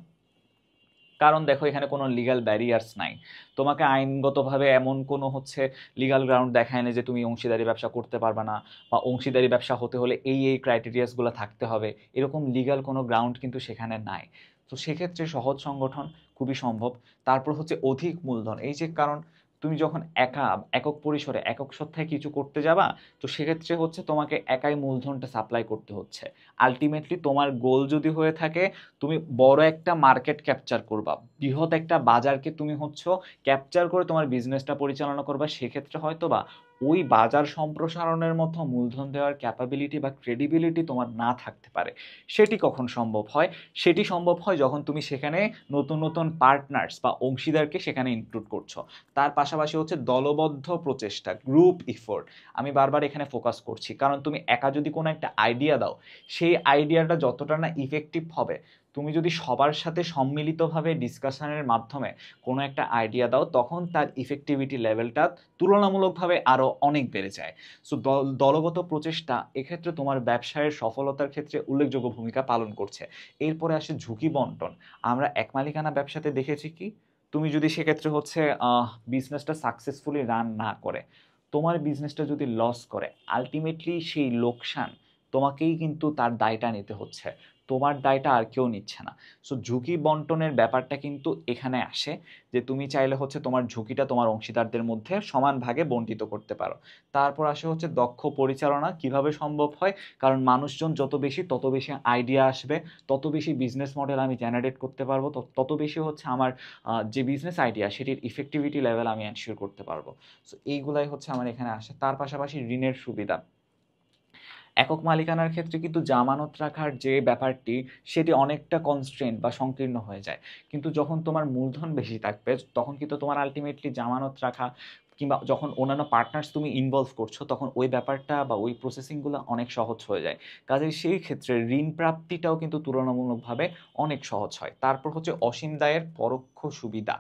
কারণ দেখো এখানে কোনো লিগ্যাল ব্যারিয়ার্স নাই। তোমাকে আইনগতভাবে এমন কোনো হচ্ছে লিগ্যাল গ্রাউন্ড দেখায় না যে তুমি অংশীদারি ব্যবসা করতে পারবে না বা অংশীদারি ব্যবসা হতে হলে এই ক্রাইটেরিয়াসগুলো থাকতে হবে, এরকম লিগ্যাল কোনো গ্রাউন্ড কিন্তু সেখানে নাই। তো সেক্ষেত্রে সহজ সংগঠন খুবই সম্ভব। তারপর হচ্ছে অধিক মূলধন, এই যে কারণ তুমি যখন একক পরিসরে একক সত্তায় কিছু করতে যাবা, তো সেক্ষেত্রে হচ্ছে তোমাকে একাই মূলধনটা সাপ্লাই করতে হচ্ছে। আলটিমেটলি তোমার গোল যদি হয়ে থাকে তুমি বড় একটা মার্কেট ক্যাপচার করবা, বৃহৎ একটা বাজারকে তুমি হচ্ছে ক্যাপচার করে তোমার বিজনেসটা পরিচালনা করবা, সেক্ষেত্রে হয়তো বা ওই বাজার সম্প্রসারণের মতো মূলধন দেওয়ার ক্যাপাবিলিটি বা ক্রেডিবিলিটি তোমার না থাকতে পারে। সেটি কখন সম্ভব হয়? সেটি সম্ভব হয় যখন তুমি সেখানে নতুন নতুন পার্টনার্স বা অংশীদারকে সেখানে ইনক্লুড করছো। তার পাশাপাশি হচ্ছে দলবদ্ধ প্রচেষ্টা, গ্রুপ ইফোর্ট। আমি বারবার এখানে ফোকাস করছি, কারণ তুমি একা যদি কোনো একটা আইডিয়া দাও, সেই আইডিয়াটা যতটা না ইফেক্টিভ হবে, তুমি যদি সবার সাথে সম্মিলিতভাবে ডিসকাশনের মাধ্যমে কোনো একটা আইডিয়া দাও, তখন তার ইফেক্টিভিটি লেভেলটা তুলনামূলকভাবে আরও অনেক বেড়ে যায়। সো দলগত প্রচেষ্টা এক্ষেত্রে তোমার ব্যবসায়ের সফলতার ক্ষেত্রে উল্লেখযোগ্য ভূমিকা পালন করছে। এরপরে আসে ঝুঁকি বন্টন। আমরা এক মালিকানা ব্যবসাতে দেখেছি কি, তুমি যদি সেক্ষেত্রে হচ্ছে বিজনেসটা সাকসেসফুলি রান না করে, তোমার বিজনেসটা যদি লস করে, আলটিমেটলি সেই লোকসান তোমাকেই কিন্তু তার দায়টা নিতে হচ্ছে, তোমার দায়টা আর কেউ নিচ্ছে না। সো ঝুঁকি বন্টনের ব্যাপারটা কিন্তু এখানে আসে, যে তুমি চাইলে হচ্ছে তোমার ঝুঁকিটা তোমার অংশীদারদের মধ্যে সমান ভাগে বন্টিত করতে পারো। তারপর আসে হচ্ছে দক্ষ পরিচালনা কিভাবে সম্ভব হয়, কারণ মানুষজন যত বেশি, তত বেশি আইডিয়া আসবে, তত বেশি বিজনেস মডেল আমি জেনারেট করতে পারবো, তত বেশি হচ্ছে আমার যে বিজনেস আইডিয়া সেটির ইফেক্টিভিটি লেভেল আমি এনশিওর করতে পারবো। সো এইগুলাই হচ্ছে আমার এখানে আসে। তার পাশাপাশি ঋণের সুবিধা। একক মালিকানার ক্ষেত্রে কিন্তু জামানত রাখার যে ব্যাপারটি, সেটি অনেকটা কনস্ট্রেন্ট বা সংকীর্ণ হয়ে যায়। কিন্তু যখন তোমার মূলধন বেশি থাকবে, তখন কিন্তু তোমার আলটিমেটলি জামানত রাখা, কিংবা যখন অন্যান্য পার্টনার্স তুমি ইনভলভ করছো, তখন ওই ব্যাপারটা বা ওই প্রসেসিংগুলো অনেক সহজ হয়ে যায়। কাজেই সেই ক্ষেত্রে ঋণ প্রাপ্তিটাও কিন্তু তুলনামূলকভাবে অনেক সহজ হয়। তারপর হচ্ছে অসীম দায়ের পরোক্ষ সুবিধা।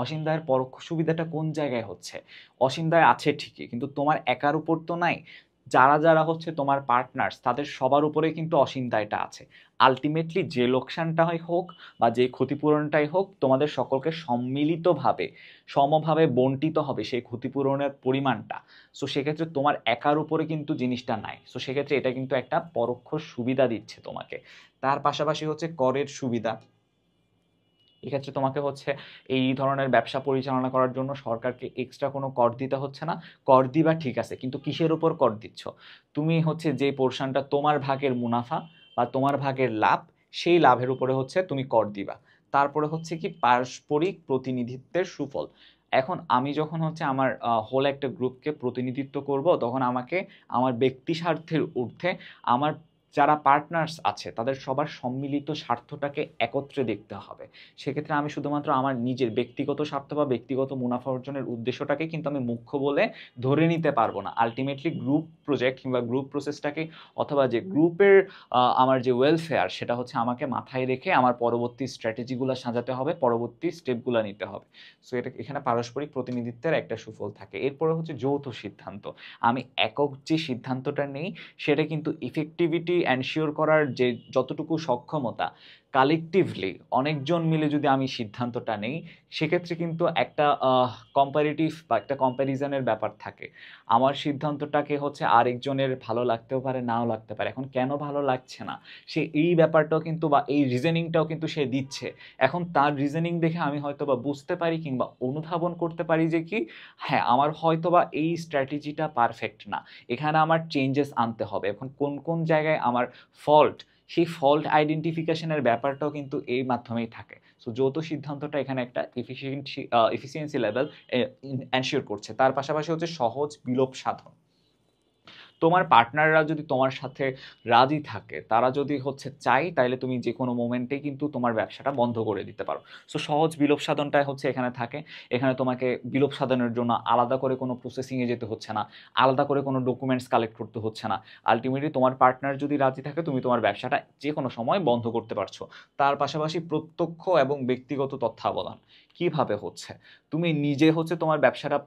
অসীম দায়ের পরোক্ষ সুবিধাটা কোন জায়গায় হচ্ছে? অসীম দায় আছে ঠিকই, কিন্তু তোমার একার উপর তো নাই। যারা যারা হচ্ছে তোমার পার্টনার্স, তাদের সবার উপরে কিন্তু অসীম দায়টা আছে। আলটিমেটলি যে লোকসানটাই হোক বা যে ক্ষতিপূরণটাই হোক, তোমাদের সকলকে সম্মিলিতভাবে সমভাবে বন্টিত হবে সেই ক্ষতিপূরণের পরিমাণটা। সো সেক্ষেত্রে তোমার একার উপরে কিন্তু জিনিসটা নাই। সো সেক্ষেত্রে এটা কিন্তু একটা পরোক্ষ সুবিধা দিচ্ছে তোমাকে। তার পাশাপাশি হচ্ছে করের সুবিধা। এক্ষেত্রে তোমাকে হচ্ছে এই ধরনের ব্যবসা পরিচালনা করার জন্য সরকারকে এক্সট্রা কোনো কর দিতে হচ্ছে না। কর দিবা ঠিক আছে, কিন্তু কিসের উপর কর দিচ্ছ? তুমি হচ্ছে যে পোর্শনটা তোমার ভাগের মুনাফা বা তোমার ভাগের লাভ, সেই লাভের উপরে হচ্ছে তুমি কর দিবা। তারপরে হচ্ছে কি পারস্পরিক প্রতিনিধিত্বের সুফল। এখন আমি যখন হচ্ছে আমার হোল একটা গ্রুপকে প্রতিনিধিত্ব করব, তখন আমাকে আমার ব্যক্তি স্বার্থের ঊর্ধ্বে আমার যারা পার্টনার্স আছে তাদের সবার সম্মিলিত স্বার্থটাকে একত্রে দেখতে হবে। সেক্ষেত্রে আমি শুধুমাত্র আমার নিজের ব্যক্তিগত স্বার্থ বা ব্যক্তিগত মুনাফা অর্জনের উদ্দেশ্যটাকে কিন্তু আমি মুখ্য বলে ধরে নিতে পারবো না। আলটিমেটলি গ্রুপ প্রজেক্ট কিংবা গ্রুপ প্রসেসটাকে, অথবা যে গ্রুপের আমার যে ওয়েলফেয়ার, সেটা হচ্ছে আমাকে মাথায় রেখে আমার পরবর্তী স্ট্র্যাটেজিগুলো সাজাতে হবে, পরবর্তী স্টেপগুলো নিতে হবে। সো এটা এখানে পারস্পরিক প্রতিনিধিত্বের একটা সুফল থাকে। এরপরে হচ্ছে যৌথ সিদ্ধান্ত। আমি একক যে সিদ্ধান্তটা নেই, সেটা কিন্তু ইফেক্টিভিটি এনশিওর করার যে যতটুকু সক্ষমতা, কালেকটিভলি অনেকজন মিলে যদি আমি সিদ্ধান্তটা নেই, সেক্ষেত্রে কিন্তু একটা কম্পারেটিভ বা একটা কম্প্যারিজনের ব্যাপার থাকে। আমার সিদ্ধান্তটাকে হচ্ছে আরেকজনের ভালো লাগতেও পারে, নাও লাগতে পারে। এখন কেন ভালো লাগছে না, সে এই ব্যাপারটাও কিন্তু বা এই রিজনিংটাও কিন্তু সে দিচ্ছে। এখন তার রিজনিং দেখে আমি হয়তো বা বুঝতে পারি কিংবা অনুধাবন করতে পারি যে কি, হ্যাঁ, আমার হয়তো বা এই স্ট্র্যাটেজিটা পারফেক্ট না, এখানে আমার চেঞ্জেস আনতে হবে। এখন কোন কোন জায়গায় আমার ফল্ট, সেই ফল্ট আইডেন্টিফিকেশনের ব্যাপারটাও কিন্তু এই মাধ্যমেই থাকে। সো যৌথ সিদ্ধান্তটা এখানে একটা এফিসিয়েন্সি লেভেল এনশিওর করছে। তার পাশাপাশি হচ্ছে সহজ বিলোপ সাধন। তোমার পার্টনাররা যদি তোমার সাথে রাজি থাকে, তারা যদি হচ্ছে চাই, তাইলে তুমি যে কোনো মোমেন্টেই কিন্তু তোমার ব্যবসাটা বন্ধ করে দিতে পারো। সো সহজ বিলোপ সাধনটাই হচ্ছে এখানে থাকে। এখানে তোমাকে বিলোপ সাধনের জন্য আলাদা করে কোনো প্রসেসিংয়ে যেতে হচ্ছে না, আলাদা করে কোনো ডকুমেন্টস কালেক্ট করতে হচ্ছে না। আলটিমেটলি তোমার পার্টনার যদি রাজি থাকে, তুমি তোমার ব্যবসাটা যে কোনো সময় বন্ধ করতে পারছো। তার পাশাপাশি প্রত্যক্ষ এবং ব্যক্তিগত তত্ত্বাবধান কিভাবে হচ্ছে, তুমি নিজে হচ্ছে তোমার ব্যবসাটা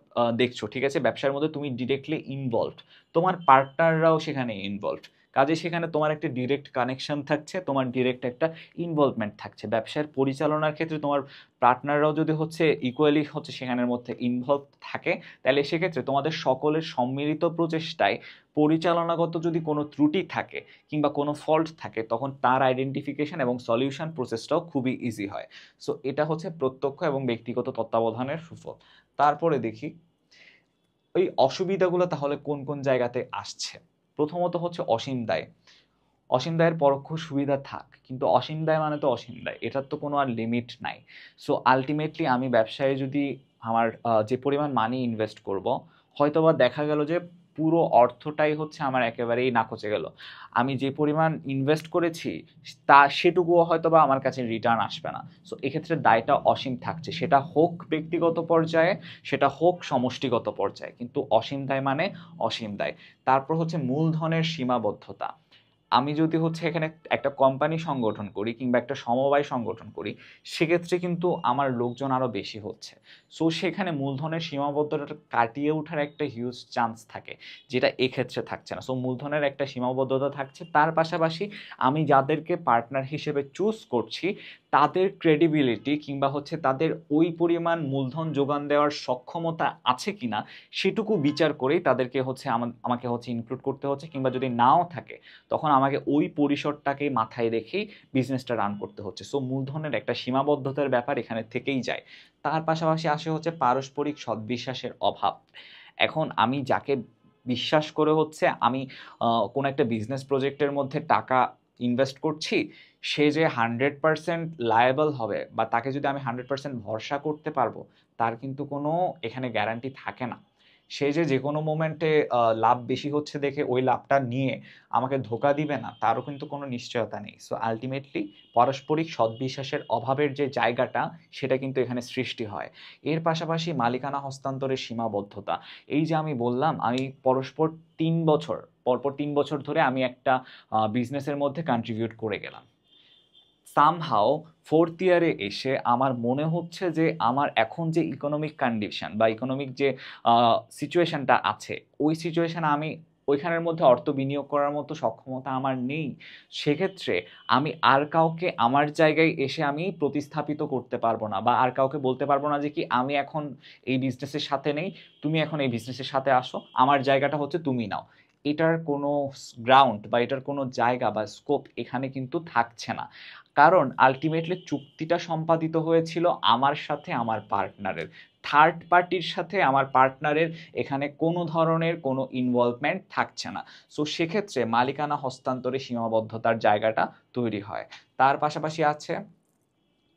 দেখছো, ঠিক আছে, ব্যবসার মধ্যে তুমি ডিরেক্টলি ইনভলভড, তোমার পার্টনাররাও সেখানে ইনভলভড। কাজে সেখানে তোমার একটা ডিরেক্ট কানেকশন থাকছে, তোমার ডিরেক্ট একটা ইনভলভমেন্ট থাকছে। ব্যবসার পরিচালনার ক্ষেত্রে তোমার পার্টনাররাও যদি হচ্ছে ইকুয়ালি হচ্ছে সেখানের মধ্যে ইনভলভ থাকে, তাহলে সেক্ষেত্রে তোমাদের সকলের সম্মিলিত প্রচেষ্টায় পরিচালনাগত যদি কোনো ত্রুটি থাকে কিংবা কোনো ফল্ট থাকে, তখন তার আইডেন্টিফিকেশন এবং সলিউশন প্রসেসটাও খুবই ইজি হয়। সো এটা হচ্ছে প্রত্যক্ষ এবং ব্যক্তিগত তত্ত্বাবধানের সুফল। তারপরে দেখি ওই অসুবিধাগুলো তাহলে কোন কোন জায়গাতে আসছে। প্রথমত হচ্ছে অসীম দায়। অসীম দায়ের পরোক্ষ সুবিধা থাক, কিন্তু অসীম দায় মানে তো অসীম দায়, এটার তো কোনো আর লিমিট নাই। সো আলটিমেটলি আমি ব্যবসায় যদি আমার যে পরিমাণ মানি ইনভেস্ট করব, হয়তোবা দেখা গেল যে পুরো অর্থটাই হচ্ছে আমার একেবারেই নাকচে গেল। আমি যে পরিমাণ ইনভেস্ট করেছি সেটুকুও হয়তোবা আমার কাছে রিটার্ন আসবে না। সো এক্ষেত্রে দায়টা অসীম থাকছে। সেটা হোক ব্যক্তিগত পর্যায়ে, সেটা হোক সমষ্টিগত পর্যায়ে। কিন্তু অসীম দায় মানে অসীম দায়। তারপর হচ্ছে মূলধনের সীমাবদ্ধতা। আমি যদি হচ্ছে এখানে একটা কোম্পানি সংগঠন করি কিংবা একটা সমবায় সংগঠন করি, সেক্ষেত্রে কিন্তু আমার লোকজন আরো বেশি হচ্ছে। সো সেখানে মূলধনের সীমাবদ্ধতাটা কাটিয়ে ওঠার একটা হিউজ চান্স থাকে, যেটা এক্ষেত্রে থাকছে না। সো মূলধনের একটা সীমাবদ্ধতা থাকছে, তার পাশাপাশি আমি যাদেরকে পার্টনার হিসেবে চুজ করছি তাদের ক্রেডিবিলিটি কিংবা হচ্ছে তাদের ওই পরিমাণ মূলধন যোগান দেওয়ার সক্ষমতা আছে কিনা সেটুকু বিচার করেই তাদেরকে হচ্ছে আমাকে হচ্ছে ইনক্লুড করতে হচ্ছে, কিংবা যদি নাও থাকে তখন আমাকে ওই পরিসরটাকে মাথায় রেখেই বিজনেসটা রান করতে হচ্ছে। সো মূলধনের একটা সীমাবদ্ধতার ব্যাপার এখানে থেকেই যায়। তার পাশাপাশি আসে হচ্ছে পারস্পরিক সদ্বিশ্বাসের অভাব। এখন আমি যাকে বিশ্বাস করে হচ্ছে আমি কোনো একটা বিজনেস প্রজেক্টের মধ্যে টাকা ইনভেস্ট করছি, সে যে 100% লায়েবল হবে বা তাকে যদি আমি 100% ভরসা করতে পারবো, তার কিন্তু কোনো এখানে গ্যারান্টি থাকে না। সে যে কোনো মোমেন্টে লাভ বেশি হচ্ছে দেখে ওই লাভটা নিয়ে আমাকে ধোকা দিবে না, তারও কিন্তু কোনো নিশ্চয়তা নেই। সো আলটিমেটলি পারস্পরিক সদ্বিশ্বাসের অভাবের যে জায়গাটা, সেটা কিন্তু এখানে সৃষ্টি হয়। এর পাশাপাশি মালিকানা হস্তান্তরের সীমাবদ্ধতা। এই যে আমি বললাম আমি পরস্পর 3 বছর পরপর 3 বছর ধরে আমি একটা বিজনেসের মধ্যে কন্ট্রিবিউট করে গেলাম। সামহাও ফোর্থ ইয়ারে এসে আমার মনে হচ্ছে যে আমার এখন যে ইকোনমিক কন্ডিশন বা ইকোনমিক যে সিচুয়েশনটা আছে, ওই সিচুয়েশনে আমি ওইখানের মধ্যে অর্থ বিনিয়োগ করার মতো সক্ষমতা আমার নেই। সেক্ষেত্রে আমি আর কাউকে আমার জায়গায় এসে আমি প্রতিস্থাপিত করতে পারবো না, বা আর কাউকে বলতে পারবো না যে কি আমি এখন এই বিজনেসের সাথে নেই, তুমি এখন এই বিজনেসের সাথে আসো, আমার জায়গাটা হচ্ছে তুমি নাও। এটার কোনো গ্রাউন্ড বা এটার কোনো জায়গা বা স্কোপ এখানে কিন্তু থাকছে না। কারণ আলটিমেটলি চুক্তিটা সম্পাদিত হয়েছিল আমার সাথে আমার পার্টনারের। থার্ড পার্টির সাথে আমার পার্টনারের এখানে কোনো ধরনের কোনো ইনভলভমেন্ট থাকছে না। সো সেক্ষেত্রে মালিকানা হস্তান্তরে সীমাবদ্ধতার জায়গাটা তৈরি হয়। তার পাশাপাশি আছে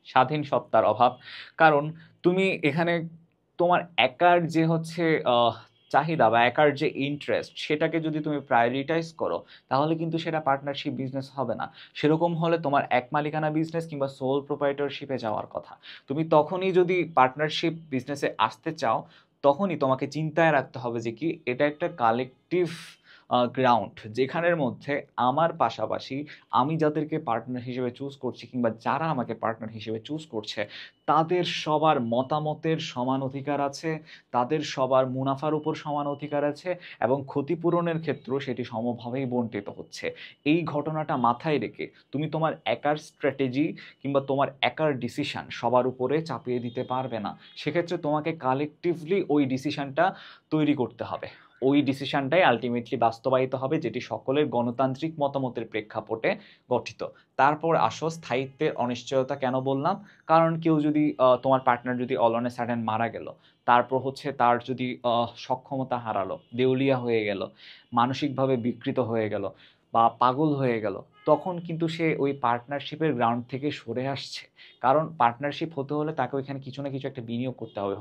স্বাধীন সত্তার অভাব। কারণ তুমি এখানে তোমার একার যে হচ্ছে চাহিদা বা একার যে ইন্টারেস্ট, সেটাকে যদি তুমি প্রায়োরিটাইজ করো, তাহলে কিন্তু সেটা পার্টনারশিপ বিজনেস হবে না। সেরকম হলে তোমার এক মালিকানা বিজনেস কিংবা সোল প্রোপাইটরশিপে যাওয়ার কথা। তুমি তখনই যদি পার্টনারশিপ বিজনেসে আসতে চাও, তখনই তোমাকে চিন্তায় রাখতে হবে যে কি এটা একটা কালেকটিভ গ্রাউন্ড, যেখানের মধ্যে আমার পাশাপাশি আমি যাদেরকে পার্টনার হিসেবে চুজ করছি কিংবা যারা আমাকে পার্টনার হিসেবে চুজ করছে, তাদের সবার মতামতের সমান অধিকার আছে, তাদের সবার মুনাফার উপর সমান অধিকার আছে, এবং ক্ষতিপূরণের ক্ষেত্রেও সেটি সমভাবেই বণ্টিত হচ্ছে। এই ঘটনাটা মাথায় রেখে তুমি তোমার একার স্ট্র্যাটেজি কিংবা তোমার একার ডিসিশন সবার উপরে চাপিয়ে দিতে পারবে না। সেক্ষেত্রে তোমাকে কালেকটিভলি ওই ডিসিশনটা তৈরি করতে হবে। ওই ডিসিশনটাই আলটিমেটলি বাস্তবায়িত হবে, যেটি সকলের গণতান্ত্রিক মতামতের প্রেক্ষাপটে গঠিত। তারপর আসো স্থায়িত্বের অনিশ্চয়তা। কেন বললাম? কারণ কেউ যদি তোমার পার্টনার যদি অল অন এ সাডেন মারা গেল, তারপর হচ্ছে তার যদি সক্ষমতা হারালো, দেউলিয়া হয়ে গেল, মানসিকভাবে বিকৃত হয়ে গেল বা পাগল হয়ে গেল, তখন কিন্তু সে ওই পার্টনারশিপের গ্রাউন্ড থেকে সরে আসছে। কারণ পার্টনারশিপ হতে হলে তাকে ওইখানে কিছু না কিছু একটা বিনিয়োগ করতে হবে।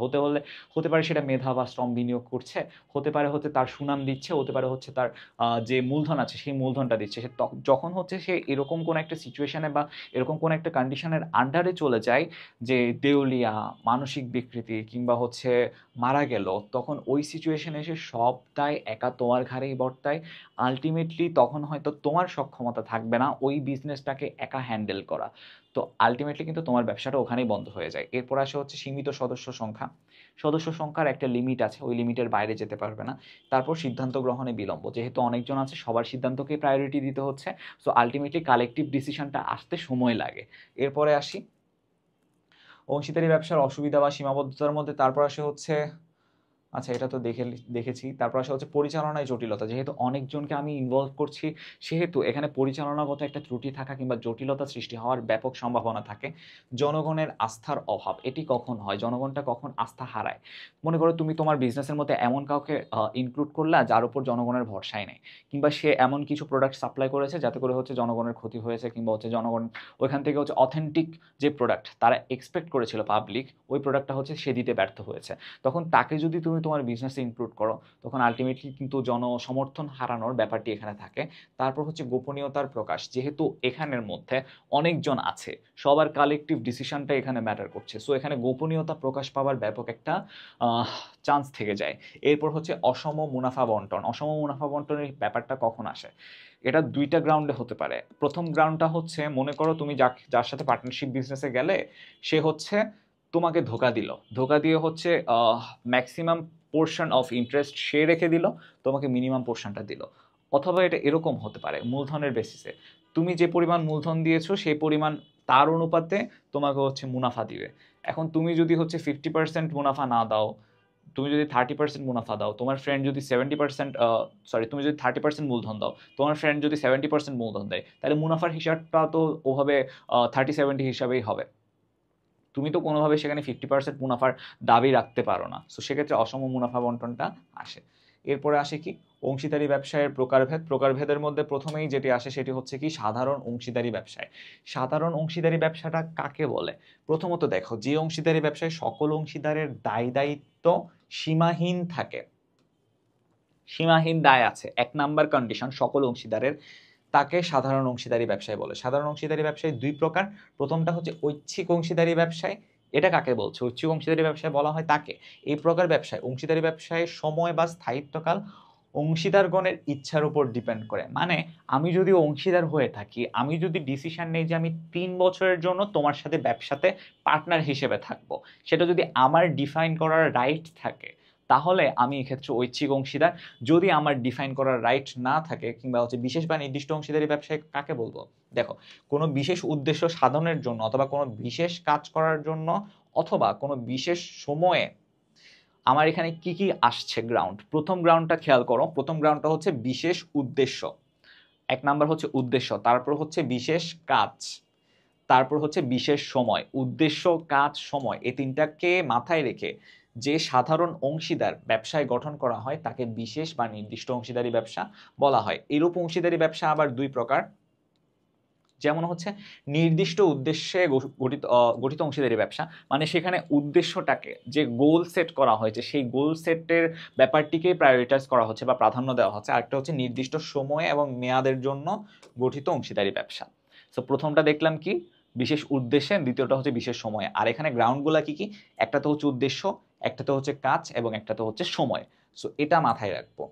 হতে পারে সেটা মেধা বা শ্রম বিনিয়োগ করছে, হতে পারে হচ্ছে তার সুনাম দিচ্ছে, হতে পারে হচ্ছে তার যে মূলধন আছে সেই মূলধনটা দিচ্ছে। যখন হচ্ছে সে এরকম কোনো একটা সিচুয়েশনে বা এরকম কোনো একটা কন্ডিশনের আন্ডারে চলে যায় যে দেউলিয়া, মানসিক বিকৃতি কিংবা হচ্ছে মারা গেল, তখন ওই সিচুয়েশনে এসে সব দায় একা তোমার ঘাড়েই বর্তায়। আলটিমেটলি তখন হয়তো তোমার সক্ষমতা থাকবে না ওই বিজনেসটাকে একা হ্যান্ডেল করা। তো আলটিমেটলি কিন্তু তোমার ব্যবসাটা ওখানেই বন্ধ হয়ে যায়। এরপর আসে হচ্ছে সীমিত সদস্য সংখ্যা। সদস্য সংখ্যার একটা লিমিট আছে, ওই লিমিটের বাইরে যেতে পারবে না। তারপর সিদ্ধান্ত গ্রহণে বিলম্ব। যেহেতু অনেকজন আছে, সবার সিদ্ধান্তকেই প্রায়োরিটি দিতে হচ্ছে। সো আলটিমেটলি কালেকটিভ ডিসিশনটা আসতে সময় লাগে। এরপরে আসি অংশীদারি ব্যবসার অসুবিধা বা সীমাবদ্ধতার মধ্যে। তারপর আসে হচ্ছে, আচ্ছা এটা তো দেখেছি। তারপর আসা হচ্ছে পরিচালনায় জটিলতা। যেহেতু অনেকজনকে আমি ইনভলভ করছি, সেহেতু এখানে পরিচালনাগত একটা ত্রুটি থাকা কিংবা জটিলতা সৃষ্টি হওয়ার ব্যাপক সম্ভাবনা থাকে। জনগণের আস্থার অভাব। এটি কখন হয়? জনগণটা কখন আস্থা হারায়? মনে করো তুমি তোমার বিজনেসের মধ্যে এমন কাউকে ইনক্লুড করলা যার উপর জনগণের ভরসাই নেই, কিংবা সে এমন কিছু প্রোডাক্ট সাপ্লাই করেছে যাতে করে হচ্ছে জনগণের ক্ষতি হয়েছে, কিংবা হচ্ছে জনগণ ওইখান থেকে হচ্ছে অথেন্টিক যে প্রোডাক্ট তারা এক্সপেক্ট করেছিল পাবলিক, ওই প্রোডাক্টটা হচ্ছে সে দিতে ব্যর্থ হয়েছে। তখন তাকে যদি তুমি তুমি তোমার বিজনেসে ইনক্লুড করো তখন আলটিমেটলি কিন্তু জনসমর্থন হারানোর ব্যাপারটি এখানে থাকে। তারপর হচ্ছে গোপনীয়তার প্রকাশ, যেহেতু এখানের মধ্যে অনেকজন আছে, সবার কালেকটিভ ডিসিশনটা এখানে ম্যাটার করছে, সো এখানে গোপনীয়তা প্রকাশ পাওয়ার ব্যাপক একটা চান্স থেকে যায়। এরপর হচ্ছে অসম মুনাফা বন্টন। অসম মুনাফা বন্টনের ব্যাপারটা কখন আসে? এটা দুইটা গ্রাউন্ডে হতে পারে। প্রথম গ্রাউন্ডটা হচ্ছে, মনে করো তুমি যার সাথে পার্টনারশিপ বিজনেসে গেলে, সে হচ্ছে তোমাকে ধোকা দিল, ধোকা দিয়ে হচ্ছে ম্যাক্সিমাম পোর্শন অফ ইন্টারেস্ট সে রেখে দিল, তোমাকে মিনিমাম পোর্শনটা দিল। অথবা এটা এরকম হতে পারে মূলধনের বেসিসে, তুমি যে পরিমাণ মূলধন দিয়েছো সেই পরিমাণ তার অনুপাতে তোমাকে হচ্ছে মুনাফা দিবে। এখন তুমি যদি হচ্ছে 50% মুনাফা না দাও, তুমি যদি 30% মুনাফা দাও, তোমার ফ্রেন্ড যদি 70%, সরি, তুমি যদি 30% মূলধন দাও, তোমার ফ্রেন্ড যদি 70% মূলধন দেয়, তাহলে মুনাফার হিসাবটা তো ওভাবে 30-70 হিসাবেই হবে। তুমি তো কোনোভাবে সেখানে 50% মুনাফার দাবি রাখতে পারো না, সো সেক্ষেত্রে অসম মুনাফা বন্টনটা আসে। এরপরে আসে কি অংশীদারি ব্যবসায়ের প্রকারভেদ। প্রকারভেদের মধ্যে প্রথমেই যেটি আসে সেটি হচ্ছে কি সাধারণ অংশীদারি ব্যবসায়। সাধারণ অংশীদারি ব্যবসাটা কাকে বলে? প্রথমত দেখো, যে অংশীদারি ব্যবসায় সকল অংশীদারের দায় দায়িত্ব সীমাহীন থাকে, সীমাহীন দায় আছে, 1 নাম্বার কন্ডিশন সকল অংশীদারের, তাকে সাধারণ অংশীদারি ব্যবসায় বলে। সাধারণ অংশীদারি ব্যবসায় দুই প্রকার। প্রথমটা হচ্ছে ঐচ্ছিক অংশীদারি ব্যবসায়। এটা কাকে বলছে? ঐচ্ছিক অংশীদারি ব্যবসায় বলা হয় তাকে। এই প্রকার ব্যবসায়, অংশীদারি ব্যবসায় সময় বা স্থায়িত্বকাল অংশীদারগণের ইচ্ছার উপর ডিপেন্ড করে। মানে আমি যদি অংশীদার হয়ে থাকি, আমি যদি ডিসিশন নেই যে আমি 3 বছরের জন্য তোমার সাথে ব্যবসাতে পার্টনার হিসেবে থাকবো, সেটা যদি আমার ডিফাইন করার রাইট থাকে, তাহলে আমি এক্ষেত্রে ঐচ্ছিক অংশীদার। যদি আমার ডিফাইন করার রাইট না থাকে, কিংবা হচ্ছে বিশেষ বা নির্দিষ্ট অংশীদারি ব্যবসায় কাকে বলবো? দেখো, কোনো বিশেষ উদ্দেশ্য সাধনের জন্য, অথবা কোনো বিশেষ কাজ করার জন্য, অথবা কোনো বিশেষ সময়ে আমার এখানে কি কি আসছে গ্রাউন্ড, প্রথম গ্রাউন্ডটা খেয়াল করো। প্রথম গ্রাউন্ডটা হচ্ছে বিশেষ উদ্দেশ্য। 1 নাম্বার হচ্ছে উদ্দেশ্য, তারপর হচ্ছে বিশেষ কাজ, তারপর হচ্ছে বিশেষ সময়। উদ্দেশ্য, কাজ, সময়, এই তিনটাকে মাথায় রেখে যে সাধারণ অংশীদার ব্যবসায় গঠন করা হয় তাকে বিশেষ বা নির্দিষ্ট অংশীদারি ব্যবসা বলা হয়। এরূপ অংশীদারি ব্যবসা আবার দুই প্রকার। যেমন হচ্ছে নির্দিষ্ট উদ্দেশ্যে গঠিত অংশীদারি ব্যবসা, মানে সেখানে উদ্দেশ্যটাকে, যে গোল সেট করা হয়েছে, সেই গোল সেটের ব্যাপারটিকেই প্রায়োরিটাইজ করা হচ্ছে বা প্রাধান্য দেওয়া হচ্ছে। আরেকটা হচ্ছে নির্দিষ্ট সময় এবং মেয়াদের জন্য গঠিত অংশীদারি ব্যবসা। সো প্রথমটা দেখলাম কি বিশেষ উদ্দেশ্যে, দ্বিতীয়টা হচ্ছে বিশেষ সময়ে। আর এখানে গ্রাউন্ডগুলা কি কি? একটা তো হচ্ছে উদ্দেশ্য, একটা তো হচ্ছে কাজ, এবং একটা তো হচ্ছে সময়। সো এটা মাথায় রাখবো।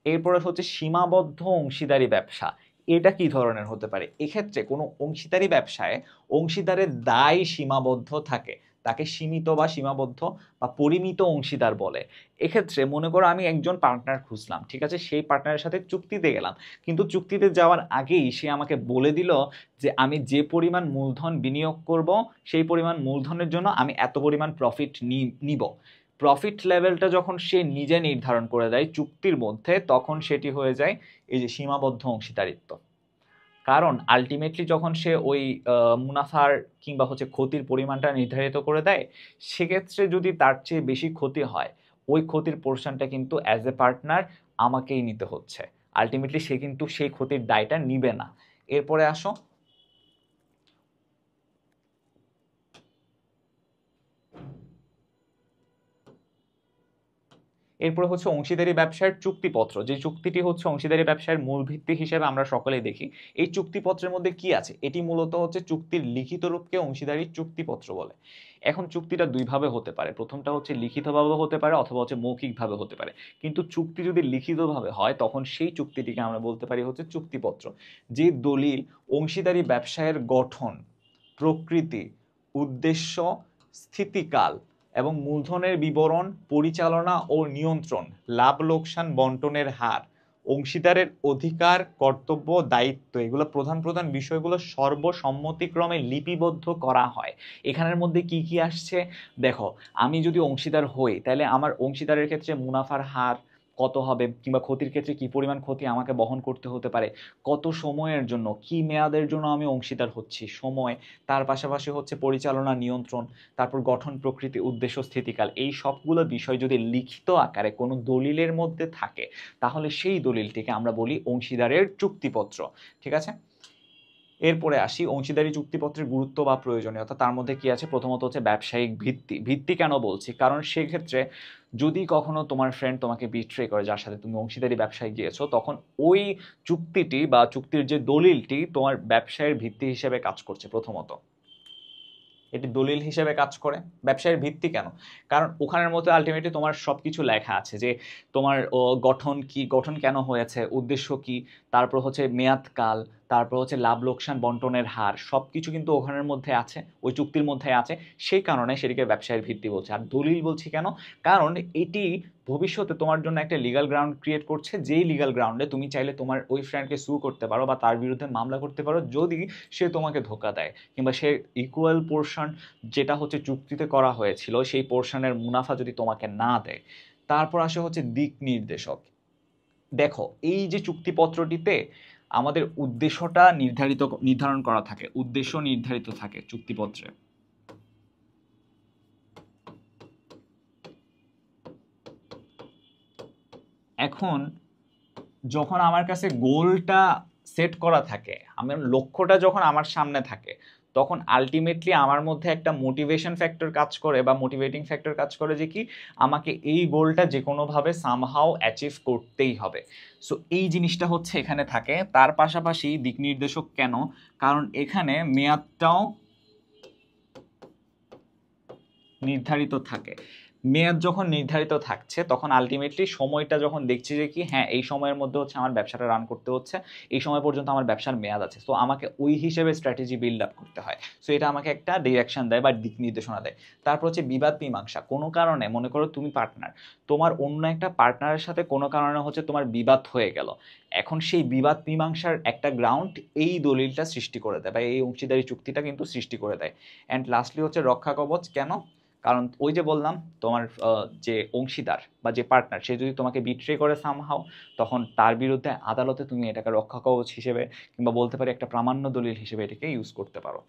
এরপরে হচ্ছে সীমাবদ্ধ অংশীদারি ব্যবসা। এটা কি ধরনের হতে পারে? এক্ষেত্রে কোনো অংশীদারি ব্যবসায় অংশীদারের দায় সীমাবদ্ধ থাকে, তাকে সীমিত বা সীমাবদ্ধ বা পরিমিত অংশীদার বলে। এক্ষেত্রে মনে করো আমি একজন পার্টনার খুঁজলাম, ঠিক আছে, সেই পার্টনারের সাথে চুক্তিতে গেলাম, কিন্তু চুক্তিতে যাওয়ার আগেই সে আমাকে বলে দিল যে আমি যে পরিমাণ মূলধন বিনিয়োগ করব, সেই পরিমাণ মূলধনের জন্য আমি এত পরিমাণ প্রফিট নিব। প্রফিট লেভেলটা যখন সে নিজে নির্ধারণ করে দেয় চুক্তির মধ্যে, তখন সেটি হয়ে যায় এই যে সীমাবদ্ধ অংশীদারিত্ব। কারণ আলটিমেটলি যখন সে ওই মুনাফার কিংবা হচ্ছে ক্ষতির পরিমাণটা নির্ধারিত করে দেয়, সেক্ষেত্রে যদি তার চেয়ে বেশি ক্ষতি হয়, ওই ক্ষতির পোর্শনটা কিন্তু অ্যাজ এ পার্টনার আমাকেই নিতে হচ্ছে। আলটিমেটলি সে কিন্তু সেই ক্ষতির দায়টা নিবে না। এরপরে আসো, এরপরে হচ্ছে অংশীদারি ব্যবসার চুক্তিপত্র। যে চুক্তিটি হচ্ছে অংশীদারি ব্যবসার মূল ভিত্তি হিসেবে আমরা সকলেই দেখি। এই চুক্তিপত্রের মধ্যে কি আছে? এটি মূলত হচ্ছে চুক্তির লিখিত রূপকে অংশীদারি চুক্তিপত্র বলে। এখন চুক্তিটা দুইভাবে হতে পারে, প্রথমটা হচ্ছে লিখিতভাবে হতে পারে, অথবা হচ্ছে মৌখিকভাবে হতে পারে। কিন্তু চুক্তি যদি লিখিতভাবে হয়, তখন সেই চুক্তিটিকে আমরা বলতে পারি হচ্ছে চুক্তিপত্র। যে দলিল অংশীদারি ব্যবসায়ের গঠন, প্রকৃতি, উদ্দেশ্য, স্থিতিকাল এবং মূলধনের বিবরণ, পরিচালনা ও নিয়ন্ত্রণ, লাভ লোকসান বন্টনের হার, অংশীদারের অধিকার, কর্তব্য, দায়িত্ব, এগুলো প্রধান প্রধান বিষয়গুলো সর্বসম্মতিক্রমে লিপিবদ্ধ করা হয়। এখানের মধ্যে কি কি আসছে দেখো, আমি যদি অংশীদার হই, তাহলে আমার অংশীদারের ক্ষেত্রে মুনাফার হার কত হবে, কিংবা ক্ষতির ক্ষেত্রে কি পরিমাণ ক্ষতি আমাকে বহন করতে হতে পারে, কত সময়ের জন্য, কি মেয়াদের জন্য আমি অংশীদার হচ্ছি, সময়, তার পাশাপাশি হচ্ছে পরিচালনা, নিয়ন্ত্রণ, তারপর গঠন, প্রকৃতি, উদ্দেশ্য, স্থিতিকাল, এই সবগুলো বিষয় যদি লিখিত আকারে কোনো দলিলের মধ্যে থাকে, তাহলে সেই দলিলটিকে আমরা বলি অংশীদারের চুক্তিপত্র। ঠিক আছে? এরপরে আসি অংশীদারি চুক্তিপত্রের গুরুত্ব বা প্রয়োজনীয়তা। তার মধ্যে কি আছে? প্রথমত হচ্ছে ব্যবসায়িক ভিত্তি। ভিত্তি কেন বলছি? কারণ সেক্ষেত্রে যদি কখনো তোমার ফ্রেন্ড তোমাকে বিট্রে করে, যার সাথে তুমি অংশীদারি ব্যবসায় গিয়েছো, তখন ওই চুক্তিটি বা চুক্তির যে দলিলটি তোমার ব্যবসায়ের ভিত্তি হিসেবে কাজ করছে। প্রথমত এটি দলিল হিসেবে কাজ করে। ব্যবসায়ের ভিত্তি কেন? কারণ ওখানের মধ্যে আলটিমেটলি তোমার সবকিছু লেখা আছে, যে তোমার গঠন কি, গঠন কেন হয়েছে, উদ্দেশ্য কি, তারপর হচ্ছে মেয়াদকাল, তারপর হচ্ছে লাভ লোকসান বন্টনের হার, সবকিছু কিন্তু ওখানের মধ্যে আছে, ওই চুক্তির মধ্যে আছে। সেই কারণে সেটিকে ব্যবসায়ের ভিত্তি বলছে। আর দলিল বলছি কেন? কারণ এটি ভবিষ্যতে তোমার জন্য একটা লিগ্যাল গ্রাউন্ড ক্রিয়েট করছে, যেই লিগ্যাল গ্রাউন্ডে তুমি চাইলে তোমার ওই ফ্রেন্ডকে সু করতে পারো বা তার বিরুদ্ধে মামলা করতে পারো, যদি সে তোমাকে ধোঁকা দেয় কিংবা সে ইকুয়াল পোর্শন যেটা হচ্ছে চুক্তিতে করা হয়েছিল সেই পোর্শনের মুনাফা যদি তোমাকে না দেয়। তারপর আসে হচ্ছে দিক নির্দেশক। দেখো, এই যে চুক্তিপত্রটিতে আমাদের উদ্দেশ্যটা নির্ধারণ করা থাকে, উদ্দেশ্য নির্ধারিত থাকে চুক্তিপত্রে। এখন যখন আমার কাছে গোলটা সেট করা থাকে, আমার লক্ষ্যটা যখন আমার সামনে থাকে, তখন আলটিমেটলি আমার মধ্যে একটা মোটিভেশন ফ্যাক্টর কাজ করে বা মোটিভেটিং ফ্যাক্টর কাজ করে, যে কি আমাকে এই গোলটা যে কোনোভাবে সামহাও অ্যাচিভ করতেই হবে। সো এই জিনিসটা হচ্ছে এখানে থাকে। তার পাশাপাশি দিক নির্দেশক কেন? কারণ এখানে মেয়াদটাও নির্ধারিত থাকে। মেয়াদ যখন নির্ধারিত থাকছে, তখন আলটিমেটলি সময়টা যখন দেখছি যে কি হ্যাঁ এই সময়ের মধ্যে হচ্ছে আমার ব্যবসাটা রান করতে হচ্ছে, এই সময় পর্যন্ত আমার ব্যবসার মেয়াদ আছে, তো আমাকে ওই হিসেবে স্ট্র্যাটেজি বিল্ড আপ করতে হয়। সো এটা আমাকে একটা ডিরেকশন দেয় বা দিক নির্দেশনা দেয়। তারপর হচ্ছে বিবাদ মীমাংসা। কোনো কারণে মনে করো তুমি পার্টনার, তোমার অন্য একটা পার্টনারের সাথে কোনো কারণে হচ্ছে তোমার বিবাদ হয়ে গেল, এখন সেই বিবাদ মীমাংসার একটা গ্রাউন্ড এই দলিলটা সৃষ্টি করে দেয় বা এই অংশীদারি চুক্তিটা কিন্তু সৃষ্টি করে দেয়। অ্যান্ড লাস্টলি হচ্ছে রক্ষা কবচ। কেন? কারণ ওই যে বললাম, তোমার যে অংশীদার বা যে পার্টনার, সে যদি তোমাকে বিট্রে করে সামহাও, তখন তার বিরুদ্ধে আদালতে তুমি এটাকে রক্ষা কবচ হিসেবে কিংবা বলতে পারি একটা প্রামাণ্য দলিল হিসেবে এটাকে ইউজ করতে পারো।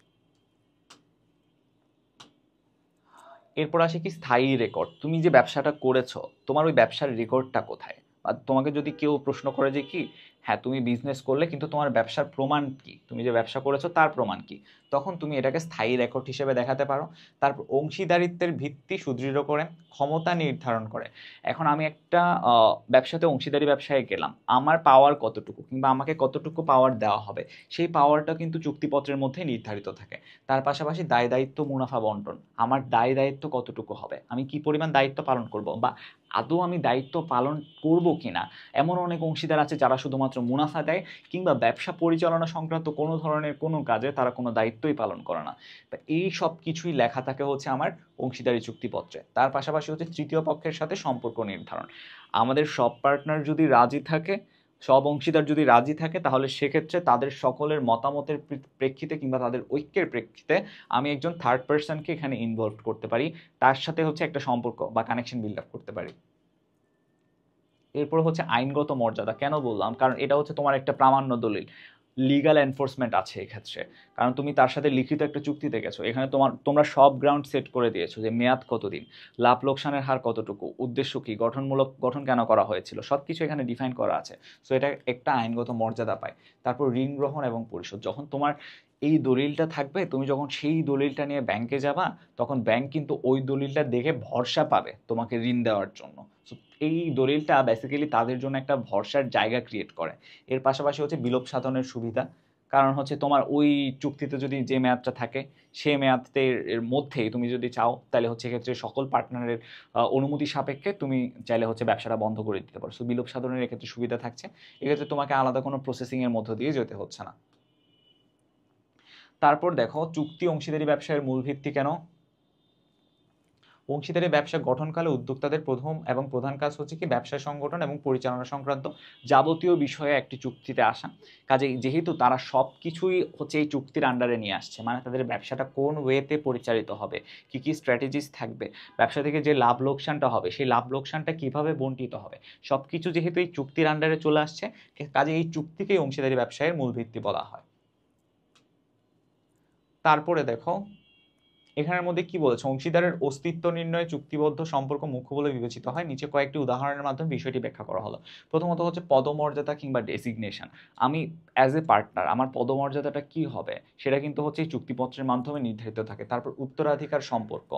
এরপর আসে কি স্থায়ী রেকর্ড। তুমি যে ব্যবসাটা করেছো, তোমার ওই ব্যবসার রেকর্ডটা কোথায়? আর তোমাকে যদি কেউ প্রশ্ন করে যে কি হ্যাঁ তুমি বিজনেস করলে কিন্তু তোমার ব্যবসার প্রমাণ কি, তুমি যে ব্যবসা করেছো তার প্রমাণ কি, তখন তুমি এটাকে স্থায়ী রেকর্ড হিসেবে দেখাতে পারো। তারপর অংশীদারিত্বের ভিত্তি সুদৃঢ় করে, ক্ষমতা নির্ধারণ করে। এখন আমি একটা ব্যবসাতে অংশীদারি ব্যবসায় গেলাম, আমার পাওয়ার কতটুকু কিংবা আমাকে কতটুকু পাওয়ার দেওয়া হবে, সেই পাওয়ারটা কিন্তু চুক্তিপত্রের মধ্যে নির্ধারিত থাকে। তার পাশাপাশি দায় দায়িত্ব মুনাফা বন্টন। আমার দায় দায়িত্ব কতটুকু হবে, আমি কি পরিমাণ দায়িত্ব পালন করব, বা আদৌ আমি দায়িত্ব পালন করব কিনা। এমন অনেক অংশীদার আছে যারা শুধুমাত্র মুনাফা দেয় কিংবা ব্যবসা পরিচালনা সংক্রান্ত কোনো ধরনের কোনো কাজে তারা কোনো দায়িত্বই পালন করে না। এই সব কিছুই লেখা থাকে হচ্ছে আমার অংশীদারি চুক্তিপত্রে। তার পাশাপাশি হচ্ছে তৃতীয় পক্ষের সাথে সম্পর্ক নির্ধারণ। আমাদের সব পার্টনার যদি রাজি থাকে, সব অংশীদার যদি রাজি থাকে, তাহলে সেক্ষেত্রে তাদের সকলের মতামতের প্রেক্ষিতে কিংবা তাদের ঐক্যের প্রেক্ষিতে আমি একজন থার্ড পার্সনকে এখানে ইনভলভ করতে পারি, তার সাথে হচ্ছে একটা সম্পর্ক বা কানেকশন বিল্ড আপ করতে পারি। এরপর হচ্ছে আইনগত মর্যাদা। কেন বললাম? কারণ এটা হচ্ছে তোমার একটা প্রামাণ্য দলিল, লিগাল এনফোর্সমেন্ট আছে এক্ষেত্রে। কারণ তুমি তার সাথে লিখিত একটা চুক্তিতে গেছো, এখানে তোমরা সব গ্রাউন্ড সেট করে দিয়েছো, যে মেয়াদ কতদিন, লাভ লোকসানের হার কতটুকু, উদ্দেশ্য কি, গঠন কেন করা হয়েছিল, সব কিছু এখানে ডিফাইন করা আছে। সো এটা একটা আইনগত মর্যাদা পায়। তারপর ঋণ গ্রহণ এবং পরিশোধ। যখন তোমার এই দলিলটা থাকবে, তুমি যখন সেই দলিলটা নিয়ে ব্যাংকে যাবা, তখন ব্যাংক কিন্তু ওই দলিলটা দেখে ভরসা পাবে তোমাকে ঋণ দেওয়ার জন্য। সো এই দলিলটা বেসিক্যালি তাদের জন্য একটা ভরসার জায়গা ক্রিয়েট করে। এর পাশাপাশি হচ্ছে বিলোপ সাধনের সুবিধা। কারণ হচ্ছে তোমার ওই চুক্তিতে যদি যে মেয়াদটা থাকে, সেই মেয়াদের মধ্যেই তুমি যদি চাও, তাহলে হচ্ছে এক্ষেত্রে সকল পার্টনারের অনুমতি সাপেক্ষে তুমি চাইলে হচ্ছে ব্যবসাটা বন্ধ করে দিতে পারো। সো বিলোপ সাধনের এক্ষেত্রে সুবিধা থাকছে। এক্ষেত্রে তোমাকে আলাদা কোনো প্রসেসিংয়ের মধ্য দিয়ে যেতে হচ্ছে না। তারপর দেখো, চুক্তি অংশীদারি ব্যবসায়ের মূল ভিত্তি কেন? অংশীদারি ব্যবসা গঠনকালে উদ্যোক্তাদের প্রথম এবং প্রধান কাজ হচ্ছে কি ব্যবসা সংগঠন এবং পরিচালনা সংক্রান্ত যাবতীয় বিষয়ে একটি চুক্তিতে আসা। কাজেই যেহেতু তারা সব কিছুই হচ্ছে এই চুক্তির আন্ডারে নিয়ে আসছে, মানে তাদের ব্যবসাটা কোন ওয়েতে পরিচালিত হবে, কি কি স্ট্র্যাটেজিস থাকবে, ব্যবসা থেকে যে লাভ লোকসানটা হবে সেই লাভ লোকসানটা কিভাবে বন্টিত হবে, সব কিছু যেহেতু এই চুক্তির আন্ডারে চলে আসছে, কাজে এই চুক্তিকেই অংশীদারি ব্যবসায়ের মূল ভিত্তি বলা হয়। তারপরে দেখো, এখানের মধ্যে কি বলেছে, অংশীদারের অস্তিত্ব নির্ণয়ে চুক্তিবদ্ধ সম্পর্ক মুখ্য বলে বিবেচিত হয়। নিচে কয়েকটি উদাহরণের মাধ্যমে বিষয়টি ব্যাখ্যা করা হলো। প্রথমত হচ্ছে পদমর্যাদা কিংবা ডেসিগনেশন। আমি অ্যাজ এ পার্টনার আমার পদমর্যাদাটা কি হবে সেটা কিন্তু হচ্ছে এই চুক্তিপত্রের মাধ্যমে নির্ধারিত থাকে। তারপর উত্তরাধিকার সম্পর্ক,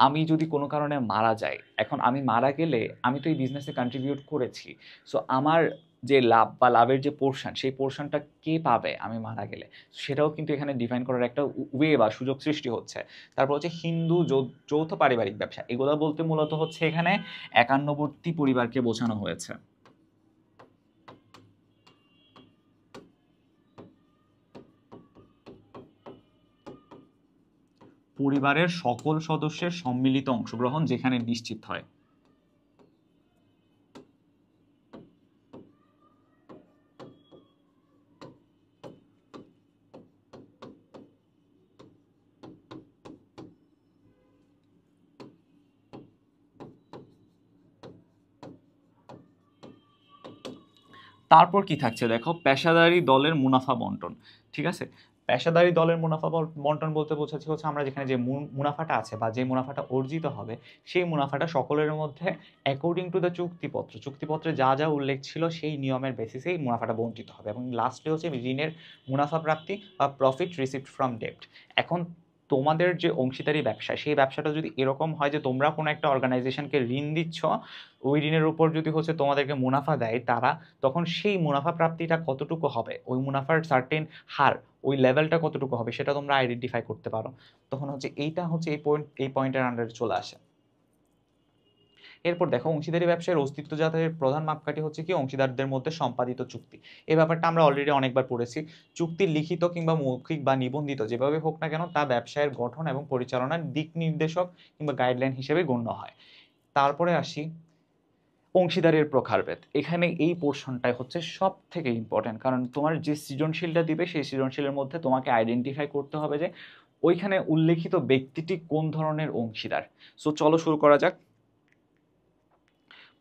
আমি যদি কোনো কারণে মারা যাই, এখন আমি মারা গেলে আমি তো এই বিজনেসে কন্ট্রিবিউট করেছি, সো আমার যে লাভ বা লাভের যে পোর্শন সেই পোর্শনটা কে পাবে আমি মারা গেলে, সেটাও কিন্তু এখানে ডিফাইন করার একটা ওয়ে বা সুযোগ সৃষ্টি হচ্ছে। তারপর হচ্ছে হিন্দু যৌথ পারিবারিক ব্যবসা, এগুলো বলতে মূলত হচ্ছে এখানে একান্নবর্তী পরিবারকে বোঝানো হয়েছে। পরিবারের সকল সদস্যের সম্মিলিত অংশগ্রহণ যেখানে নিশ্চিত হয়। তারপর কি থাকছে দেখো, পেশাদারি দলের মুনাফা বন্টন। ঠিক আছে, পেশাদারি দলের মুনাফা বন্টন বলতে বোঝাচ্ছে হচ্ছে আমরা যেখানে যে মুনাফাটা আছে বা যে মুনাফাটা অর্জিত হবে সেই মুনাফাটা সকলের মধ্যে অ্যাকর্ডিং টু দ্য চুক্তিপত্রে যা যা উল্লেখ ছিল সেই নিয়মের বেসিসেই মুনাফাটা বন্টিত হবে। এবং লাস্টে হচ্ছে ঋণের মুনাফা প্রাপ্তি বা প্রফিট রিসিভড ফ্রম ডেপ্ট। এখন তোমাদের যে অংশীদারি ব্যবসা সেই ব্যবসাটা যদি এরকম হয় যে তোমরা কোনো একটা অর্গানাইজেশনকে ঋণ দিচ্ছ, ওই ঋণের উপর যদি হচ্ছে তোমাদেরকে মুনাফা দেয় তারা, তখন সেই মুনাফা প্রাপ্তিটা কতটুকু হবে, ওই মুনাফার সার্টেন হার, ওই লেভেলটা কতটুকু হবে সেটা তোমরা আইডেন্টিফাই করতে পারো। তখন হচ্ছে এইটা হচ্ছে এই পয়েন্টের আন্ডারে চলে আসে। এরপর দেখো, অংশীদারি ব্যবসায়ের অস্তিত্ব যাচাইয়ের প্রধান মাপকাঠি হচ্ছে কি অংশীদারদের মধ্যে সম্পাদিত চুক্তি। এই ব্যাপারটা আমরা অলরেডি অনেকবার পড়েছি। চুক্তির লিখিত কিংবা মৌখিক বা নিবন্ধিত যেভাবে হোক না কেন তা ব্যবসায়ের গঠন এবং পরিচালনার দিক নির্দেশক কিংবা গাইডলাইন হিসেবে গণ্য হয়। তারপরে আসি অংশীদারের প্রকারভেদ। এখানে এই পোর্শনটাই হচ্ছে সব থেকে ইম্পর্টেন্ট, কারণ তোমার যে সৃজনশীলটা দিবে সেই সৃজনশীলের মধ্যে তোমাকে আইডেন্টিফাই করতে হবে যে ওইখানে উল্লেখিত ব্যক্তিটি কোন ধরনের অংশীদার। সো চলো শুরু করা যাক।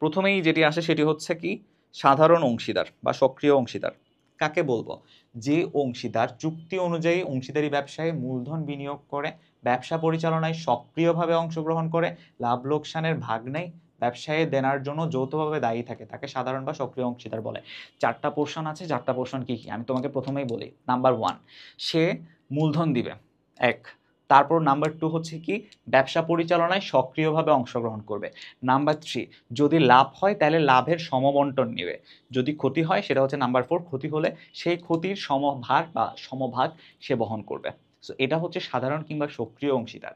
প্রথমেই যেটি আসে সেটি হচ্ছে কি সাধারণ অংশীদার বা সক্রিয় অংশীদার। কাকে বলবো? যে অংশীদার চুক্তি অনুযায়ী অংশীদারি ব্যবসায় মূলধন বিনিয়োগ করে, ব্যবসা পরিচালনায় সক্রিয়ভাবে অংশগ্রহণ করে, লাভ লোকসানের ভাগ নেয়, ব্যবসায়ে দেনার জন্য যৌথভাবে দায়ী থাকে, তাকে সাধারণ বা সক্রিয় অংশীদার বলে। চারটা পোর্শন আছে, চারটা পোর্শন কি কি আমি তোমাকে প্রথমেই বলি। নাম্বার 1, সে মূলধন দিবে, এক। তারপর নাম্বার 2 হচ্ছে কি ব্যবসা পরিচালনায় সক্রিয়ভাবে অংশগ্রহণ করবে। নাম্বার 3, যদি লাভ হয় তাহলে লাভের সমবন্টন নেবে, যদি ক্ষতি হয় সেটা হচ্ছে নাম্বার 4, ক্ষতি হলে সেই ক্ষতির সমভার বা সমভাগ সে বহন করবে। সো এটা হচ্ছে সাধারণ কিংবা সক্রিয় অংশীদার।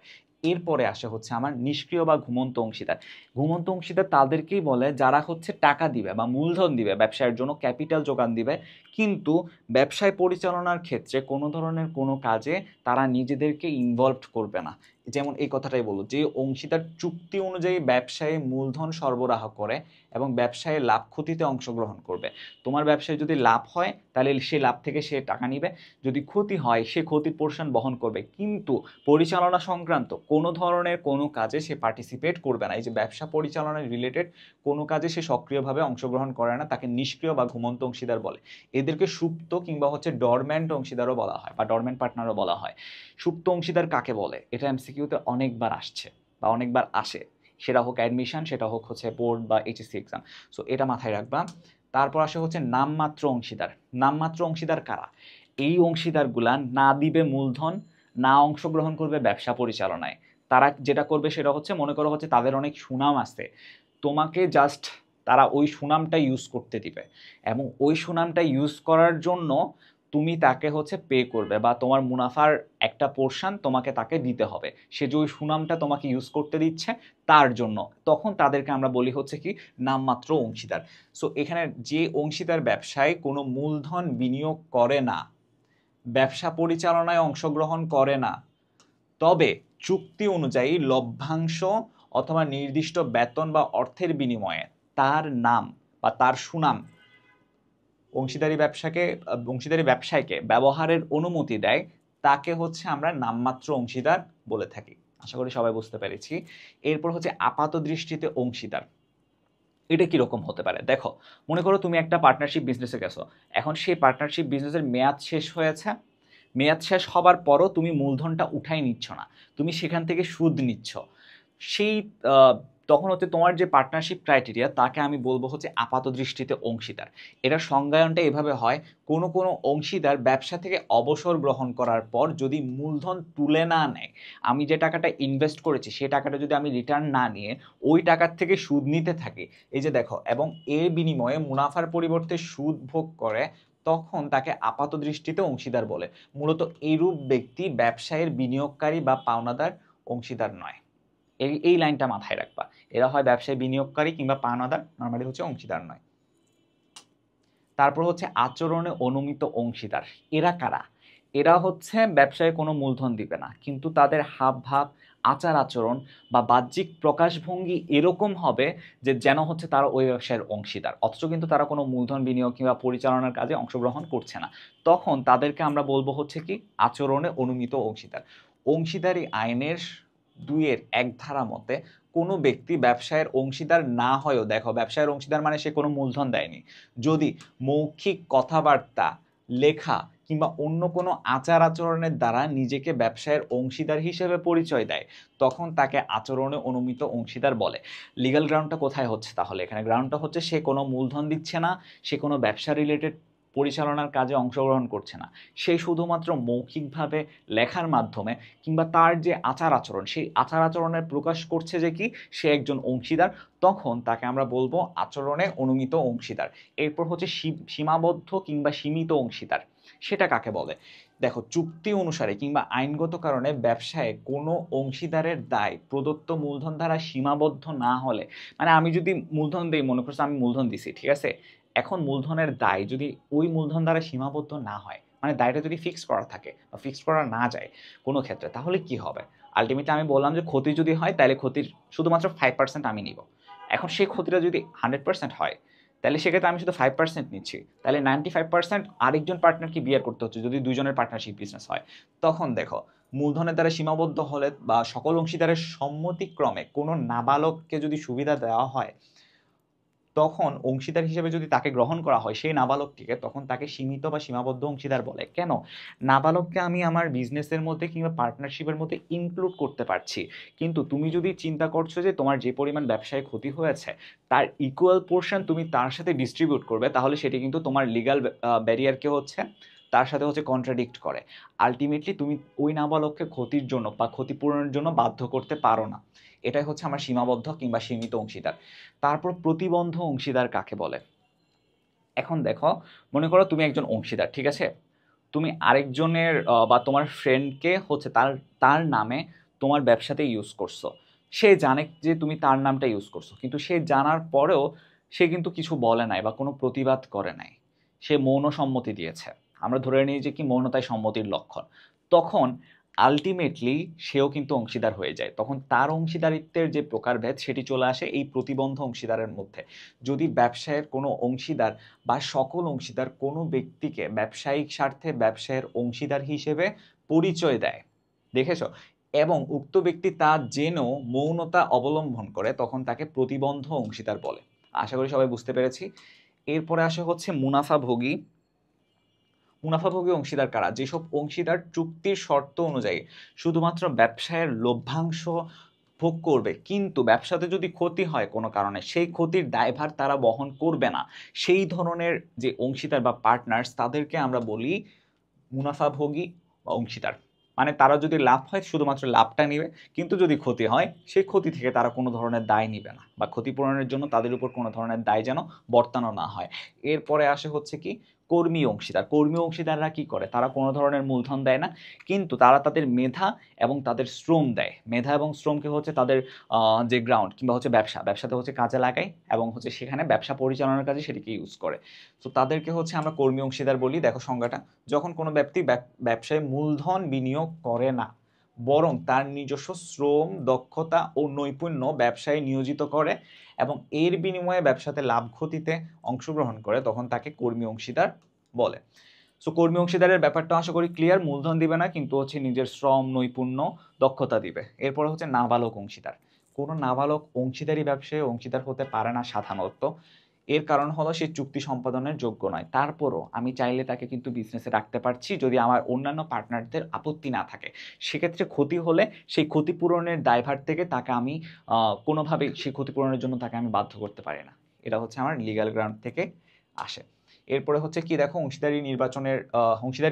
এরপরে আসে হচ্ছে আমার নিষ্ক্রিয় বা ঘুমন্ত অংশীদার। ঘুমন্ত অংশীদার তাদেরকেই বলে যারা হচ্ছে টাকা দিবে বা মূলধন দিবে, ব্যবসায়ের জন্য ক্যাপিটাল যোগান দিবে, কিন্তু ব্যবসায় পরিচালনার ক্ষেত্রে কোনো ধরনের কোনো কাজে তারা নিজেদেরকে ইনভলভড করবে না। যেমন এই কথাটাই বলো, যে অংশীদার চুক্তি অনুযায়ী ব্যবসায়ে মূলধন সরবরাহ করে এবং ব্যবসায়ে লাভ ক্ষতিতে অংশগ্রহণ করবে। তোমার ব্যবসায় যদি লাভ হয় তাহলে সে লাভ থেকে সে টাকা নিবে, যদি ক্ষতি হয় সে ক্ষতির পোর্শন বহন করবে, কিন্তু পরিচালনা সংক্রান্ত কোনো ধরনের কোনো কাজে সে পার্টিসিপেট করবে না। এই যে ব্যবসা পরিচালনার রিলেটেড কোনো কাজে সে সক্রিয়ভাবে অংশগ্রহণ করে না, তাকে নিষ্ক্রিয় বা ঘুমন্ত অংশীদার বলে। এদেরকে সুপ্ত কিংবা হচ্ছে ডরম্যান্ট অংশীদারও বলা হয় বা ডরম্যান্ট পার্টনারও বলা হয়। সুপ্ত অংশীদার কাকে বলে? এটা এমসিকিউতে অনেকবার আসছে বা অনেকবার আসে, সেটা হোক অ্যাডমিশন, সেটা হোক হচ্ছে বোর্ড বা এইচএসসি এক্সাম। সো এটা মাথায় রাখবা। তারপর আসে হচ্ছে নামমাত্র অংশীদার। নামমাত্র অংশীদার কারা? এই অংশীদারগুলা না দিবে মূলধন, না অংশগ্রহণ করবে ব্যবসা পরিচালনায়। তারা যেটা করবে সেটা হচ্ছে, মনে করো হচ্ছে তাদের অনেক সুনাম আছে, তোমাকে জাস্ট তারা ওই সুনামটা ইউজ করতে দিবে এবং ওই সুনামটা ইউজ করার জন্য তুমি তাকে হচ্ছে পে করবে বা তোমার মুনাফার একটা পোর্শন তোমাকে তাকে দিতে হবে, সে যে ওই সুনামটা তোমাকে ইউজ করতে দিচ্ছে তার জন্য। তখন তাদেরকে আমরা বলি হচ্ছে কি নামমাত্র অংশীদার। সো এখানে যে অংশীদার ব্যবসায় কোনো মূলধন বিনিয়োগ করে না, ব্যবসা পরিচালনায় অংশগ্রহণ করে না, তবে চুক্তি অনুযায়ী লভ্যাংশ অথবা নির্দিষ্ট বেতন বা অর্থের বিনিময়ে তার নাম বা তার সুনাম অংশীদারি ব্যবসায়কে ব্যবহারের অনুমতি দেয়, তাকে হচ্ছে আমরা নামমাত্র অংশীদার বলে থাকি। আশা করি সবাই বুঝতে পেরেছি। এরপর হচ্ছে আপাত দৃষ্টিতে অংশীদার। এটা কিরকম হতে পারে দেখো, মনে করো তুমি একটা পার্টনারশিপ বিজনেসে গেছো, এখন সেই পার্টনারশিপ বিজনেসের মেয়াদ শেষ হয়েছে, মেয়াদ শেষ হবার পরও তুমি মূলধনটা উঠাই নিচ্ছ না, তুমি সেখান থেকে সুদ নিচ্ছ, সেই তখন হচ্ছে তোমার যে পার্টনারশিপ ক্রাইটেরিয়া তাকে আমি বলবো হচ্ছে আপাত দৃষ্টিতে অংশীদার। এটার সংজ্ঞায়নটা এভাবে হয়, কোনো কোনো অংশীদার ব্যবসা থেকে অবসর গ্রহণ করার পর যদি মূলধন তুলে না নেয়, আমি যে টাকাটা ইনভেস্ট করেছি সেই টাকাটা যদি আমি রিটার্ন না নিয়ে ওই টাকার থেকে সুদ নিতে থাকি, এই যে দেখো, এবং এর বিনিময়ে মুনাফার পরিবর্তে সুদ ভোগ করে, তখন তাকে আপাত দৃষ্টিতে অংশীদার বলে। মূলত এইরূপ ব্যক্তি ব্যবসায়ের বিনিয়োগকারী বা পাওনাদার, অংশীদার নয়। এই লাইনটা মাথায় রাখবা, এরা হয় ব্যবসায় বিনিয়োগকারী কিংবা পাওনাদার, নর্মালি হচ্ছে অংশীদার নয়। তারপর হচ্ছে আচরণে অনুমিত অংশীদার। এরা কারা? এরা হচ্ছে ব্যবসায় কোনো মূলধন দিবে না, কিন্তু তাদের হাবভাব, আচার আচরণ বা বাহ্যিক প্রকাশভঙ্গি এরকম হবে যে যেন হচ্ছে তারা ওই ব্যবসায়ের অংশীদার, অথচ কিন্তু তারা কোনো মূলধন বিনিয়োগ কিংবা পরিচালনার কাজে অংশগ্রহণ করছে না। তখন তাদেরকে আমরা বলবো হচ্ছে কি আচরণে অনুমিত অংশীদার। অংশীদারি আইনের 2-1 ধারা মতে কোনো ব্যক্তি ব্যবসায়ের অংশীদার না হয়েও, দেখো ব্যবসায়ের অংশীদার মানে সে কোনো মূলধন দেয়নি, যদি মৌখিক কথাবার্তা, লেখা কিংবা অন্য কোনো আচার আচরণের দ্বারা নিজেকে ব্যবসায়ের অংশীদার হিসেবে পরিচয় দেয়, তখন তাকে আচরণে অনুমিত অংশীদার বলে। লিগ্যাল গ্রাউন্ডটা কোথায় হচ্ছে তাহলে? এখানে গ্রাউন্ডটা হচ্ছে সে কোনো মূলধন দিচ্ছে না, সে কোনো ব্যবসা রিলেটেড পরিচালনার কাজে অংশগ্রহণ করছে না, সে শুধুমাত্র মৌখিকভাবে লেখার মাধ্যমে কিংবা তার যে আচার আচরণ, সেই আচার আচরণের প্রকাশ করছে যে কি সে একজন অংশীদার, তখন তাকে আমরা বলবো আচরণে অনুমিত অংশীদার। এরপর হচ্ছে সীমাবদ্ধ কিংবা সীমিত অংশীদার। সেটা কাকে বলে? দেখো, চুক্তি অনুসারে কিংবা আইনগত কারণে ব্যবসায় কোনো অংশীদারের দায় প্রদত্ত মূলধন দ্বারা সীমাবদ্ধ না হলে, মানে আমি যদি মূলধন দিই, মনে করছো আমি মূলধন দিছি, ঠিক আছে, এখন মূলধনের দায় যদি ওই মূলধন দ্বারা সীমাবদ্ধ না হয়, মানে দায়টা যদি ফিক্স করা থাকে বা ফিক্স করা না যায় কোনো ক্ষেত্রে, তাহলে কি হবে? আলটিমেটলি আমি বললাম যে ক্ষতি যদি হয় তাহলে ক্ষতির শুধুমাত্র 5% আমি নিব। এখন সেই ক্ষতিটা যদি 100% হয়, তাহলে সেক্ষেত্রে আমি শুধু 5% নিচ্ছি, তাহলে 95% আরেকজন পার্টনারকে বিয়ার করতে হচ্ছে যদি দুজনের পার্টনারশিপ বিজনেস হয়। তখন দেখো, মূলধনের দ্বারা সীমাবদ্ধ হলে বা সকল অংশীদারের সম্মতিক্রমে কোনো নাবালককে যদি সুবিধা দেওয়া হয়, তখন অংশীদার হিসেবে যদি তাকে গ্রহণ করা হয় সেই নাবালকটিকে, তখন তাকে সীমিত বা সীমাবদ্ধ অংশীদার বলে। কেন? নাবালককে আমি আমার বিজনেসের মধ্যে কিংবা পার্টনারশিপের মধ্যে ইনক্লুড করতে পারছি, কিন্তু তুমি যদি চিন্তা করছো যে তোমার যে পরিমাণ ব্যবসায় ক্ষতি হয়েছে তার ইকুয়াল পোর্শন তুমি তার সাথে ডিস্ট্রিবিউট করবে, তাহলে সেটি কিন্তু তোমার লিগ্যাল ব্যারিয়ারকে হচ্ছে তার সাথে হচ্ছে কন্ট্রাডিক্ট করে। আলটিমেটলি তুমি ওই নাবালককে ক্ষতির জন্য বা ক্ষতিপূরণের জন্য বাধ্য করতে পারো না। এটাই হচ্ছে আমার সীমাবদ্ধ কিংবা সীমিত অংশীদার। তারপর প্রতিবন্ধ অংশীদার কাকে বলে? এখন দেখো, মনে করো তুমি একজন অংশীদার, ঠিক আছে, তুমি আরেকজনের বা তোমার ফ্রেন্ডকে হচ্ছে তার তার নামে তোমার ব্যবসাতে ইউজ করছো, সে জানে যে তুমি তার নামটা ইউজ করছো, কিন্তু সে জানার পরেও সে কিন্তু কিছু বলে নাই বা কোনো প্রতিবাদ করে নাই, সে মৌন সম্মতি দিয়েছে। আমরা ধরে নিই যে কি মৌনতাই সম্মতির লক্ষণ। তখন আলটিমেটলি সেও কিন্তু অংশীদার হয়ে যায়, তখন তার অংশীদারিত্বের যে প্রকারভেদ সেটি চলে আসে এই প্রতিবন্ধ অংশীদারের মধ্যে। যদি ব্যবসায়ের কোনো অংশীদার বা সকল অংশীদার কোনো ব্যক্তিকে ব্যবসায়িক স্বার্থে ব্যবসায়ের অংশীদার হিসেবে পরিচয় দেয়, দেখেছো, এবং উক্ত ব্যক্তি তা জেনেও মৌনতা অবলম্বন করে, তখন তাকে প্রতিবন্ধ অংশীদার বলে। আশা করি সবাই বুঝতে পেরেছি। এরপরে আসে হচ্ছে মুনাফাভোগী। মুনাফাভোগী অংশীদার কারা? যেসব অংশীদার চুক্তির শর্ত অনুযায়ী শুধুমাত্র ব্যবসায়ের লভ্যাংশ ভোগ করবে, কিন্তু ব্যবসাতে যদি ক্ষতি হয় কোনো কারণে সেই ক্ষতির দায়ভার তারা বহন করবে না, সেই ধরনের যে অংশীদার বা পার্টনার্স তাদেরকে আমরা বলি মুনাফাভোগী অংশীদার। মানে তারা যদি লাভ হয় শুধুমাত্র লাভটা নেবে, কিন্তু যদি ক্ষতি হয় সেই ক্ষতি থেকে তারা কোনো ধরনের দায় নিবে না, বা ক্ষতিপূরণের জন্য তাদের উপর কোনো ধরনের দায় যেন বর্তানো না হয়। এরপরে আসে হচ্ছে কি কর্মী অংশীদার। কর্মী অংশীদাররা কি করে? তারা কোনো ধরনের মূলধন দেয় না, কিন্তু তারা তাদের মেধা এবং তাদের শ্রম দেয়। মেধা এবং শ্রমকে হচ্ছে তাদের যে গ্রাউন্ড কিংবা হচ্ছে ব্যবসাতে হচ্ছে কাজে লাগায়, এবং হচ্ছে সেখানে ব্যবসা পরিচালনার কাজে সেটিকে ইউজ করে। তো তাদেরকে হচ্ছে আমরা কর্মী অংশীদার বলি। দেখো সংজ্ঞাটা, যখন কোনো ব্যক্তি ব্যবসায় মূলধন বিনিয়োগ করে না, বরং তার নিজস্ব শ্রম, দক্ষতা ও নৈপুণ্য ব্যবসায় নিয়োজিত করে এবং এর বিনিময়ে ব্যবসাতে লাভ ক্ষতিতে অংশগ্রহণ করে, তখন তাকে কর্মী অংশীদার বলে। সো কর্মী অংশীদারের ব্যাপারটা আশা করি ক্লিয়ার। মূলধন দিবে না, কিন্তু হচ্ছে নিজের শ্রম, নৈপুণ্য, দক্ষতা দিবে। এরপর হচ্ছে নাবালক অংশীদার। কোনো নাবালক অংশীদারি ব্যবসায় অংশীদার হতে পারে না সাধারণত। এর কারণ হলো সে চুক্তি সম্পাদনের যোগ্য নয়। তারপরও আমি চাইলে তাকে কিন্তু বিজনেসে রাখতে পারছি যদি আমার অন্যান্য পার্টনারদের আপত্তি না থাকে। সেক্ষেত্রে ক্ষতি হলে সেই ক্ষতিপূরণের দায়ভার থেকে তাকে আমি কোনোভাবেই সেই ক্ষতিপূরণের জন্য তাকে আমি বাধ্য করতে পারি না। এটা হচ্ছে আমার লিগ্যাল গ্রাউন্ড থেকে আসে। এরপরে হচ্ছে কি দেখো, অংশীদারি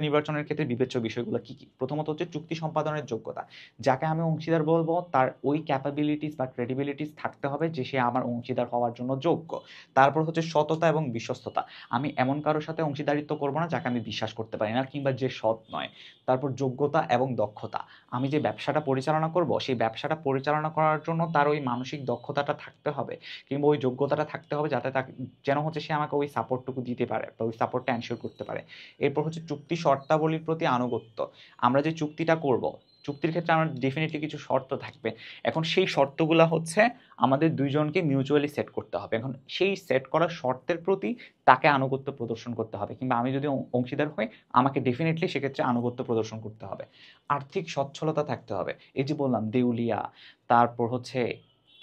নির্বাচনের ক্ষেত্রে বিবেচ্য বিষয়গুলো কি কি। প্রথমত হচ্ছে চুক্তি সম্পাদনের যোগ্যতা। যাকে আমি অংশীদার বলবো তার ওই ক্যাপাবিলিটিস বা ক্রেডিবিলিটিস থাকতে হবে যে সে আমার অংশীদার হওয়ার জন্য যোগ্য। তারপর হচ্ছে সততা এবং বিশ্বস্ততা। আমি এমন কারোর সাথে অংশীদারিত্ব করবো না যাকে আমি বিশ্বাস করতে পারি না কিংবা যে সৎ নয়। তারপর যোগ্যতা এবং দক্ষতা। আমি যে ব্যবসাটা পরিচালনা করব সেই ব্যবসাটা পরিচালনা করার জন্য তার ওই মানসিক দক্ষতাটা থাকতে হবে কিংবা ওই যোগ্যতাটা থাকতে হবে যাতে তাকে যেন হচ্ছে সে আমাকে ওই সাপোর্টটুকু দিতে পারে বা ওই সাপোর্টটা এনশিওর করতে পারে। এরপর হচ্ছে চুক্তি শর্তাবলীর প্রতি আনুগত্য। আমরা যে চুক্তিটা করব, চুক্তির ক্ষেত্রে আমার ডেফিনেটলি কিছু শর্ত থাকবে। এখন সেই শর্তগুলো হচ্ছে আমাদের দুইজনকে মিউচুয়ালি সেট করতে হবে। এখন সেই সেট করা শর্তের প্রতি তাকে আনুগত্য প্রদর্শন করতে হবে কিংবা আমি যদি অংশীদার হই আমাকে ডেফিনেটলি সেক্ষেত্রে আনুগত্য প্রদর্শন করতে হবে। আর্থিক সচ্ছলতা থাকতে হবে। এই যে বললাম দেউলিয়া, তারপর হচ্ছে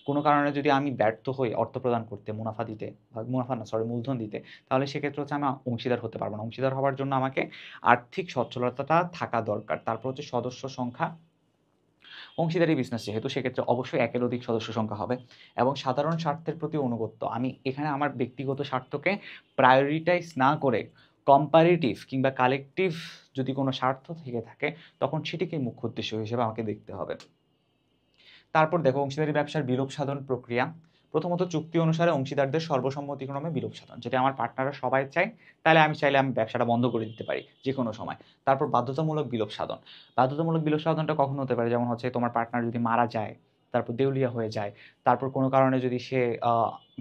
কোনো কারণে যদি আমি ব্যর্থ হই অর্থ প্রদান করতে, মুনাফা দিতে, মুনাফা না সরি মূলধন দিতে, তাহলে সেক্ষেত্রে হচ্ছে আমি অংশীদার হতে পারবো না। অংশীদার হওয়ার জন্য আমাকে আর্থিক সচ্ছলতাটা থাকা দরকার। তারপর হচ্ছে সদস্য সংখ্যা। অংশীদারি বিজনেস যেহেতু সেক্ষেত্রে অবশ্যই একের অধিক সদস্য সংখ্যা হবে এবং সাধারণ স্বার্থের প্রতি অনুগত্য। আমি এখানে আমার ব্যক্তিগত স্বার্থকে প্রায়োরিটাইজ না করে কম্পারেটিভ কিংবা কালেকটিভ যদি কোনো স্বার্থ থেকে থাকে তখন সেটিকে মুখ্য উদ্দেশ্য হিসেবে আমাকে দেখতে হবে। তারপর দেখো অংশীদারি ব্যবসার বিলোপ সাধন প্রক্রিয়া। প্রথমত চুক্তি অনুসারে অংশীদারদের সর্বসম্মতিক্রমে বিলোপ সাধন। যদি আমার পার্টনাররা সবাই চায় তাহলে আমি চাইলে আমি ব্যবসাটা বন্ধ করে দিতে পারি যে কোনো সময়। তারপর বাধ্যতামূলক বিলোপ সাধন। বাধ্যতামূলক বিলোপ সাধনটা কখন হতে পারে, যেমন হচ্ছে তোমার পার্টনার যদি মারা যায়, তারপর দেউলিয়া হয়ে যায়, তারপর কোনো কারণে যদি সে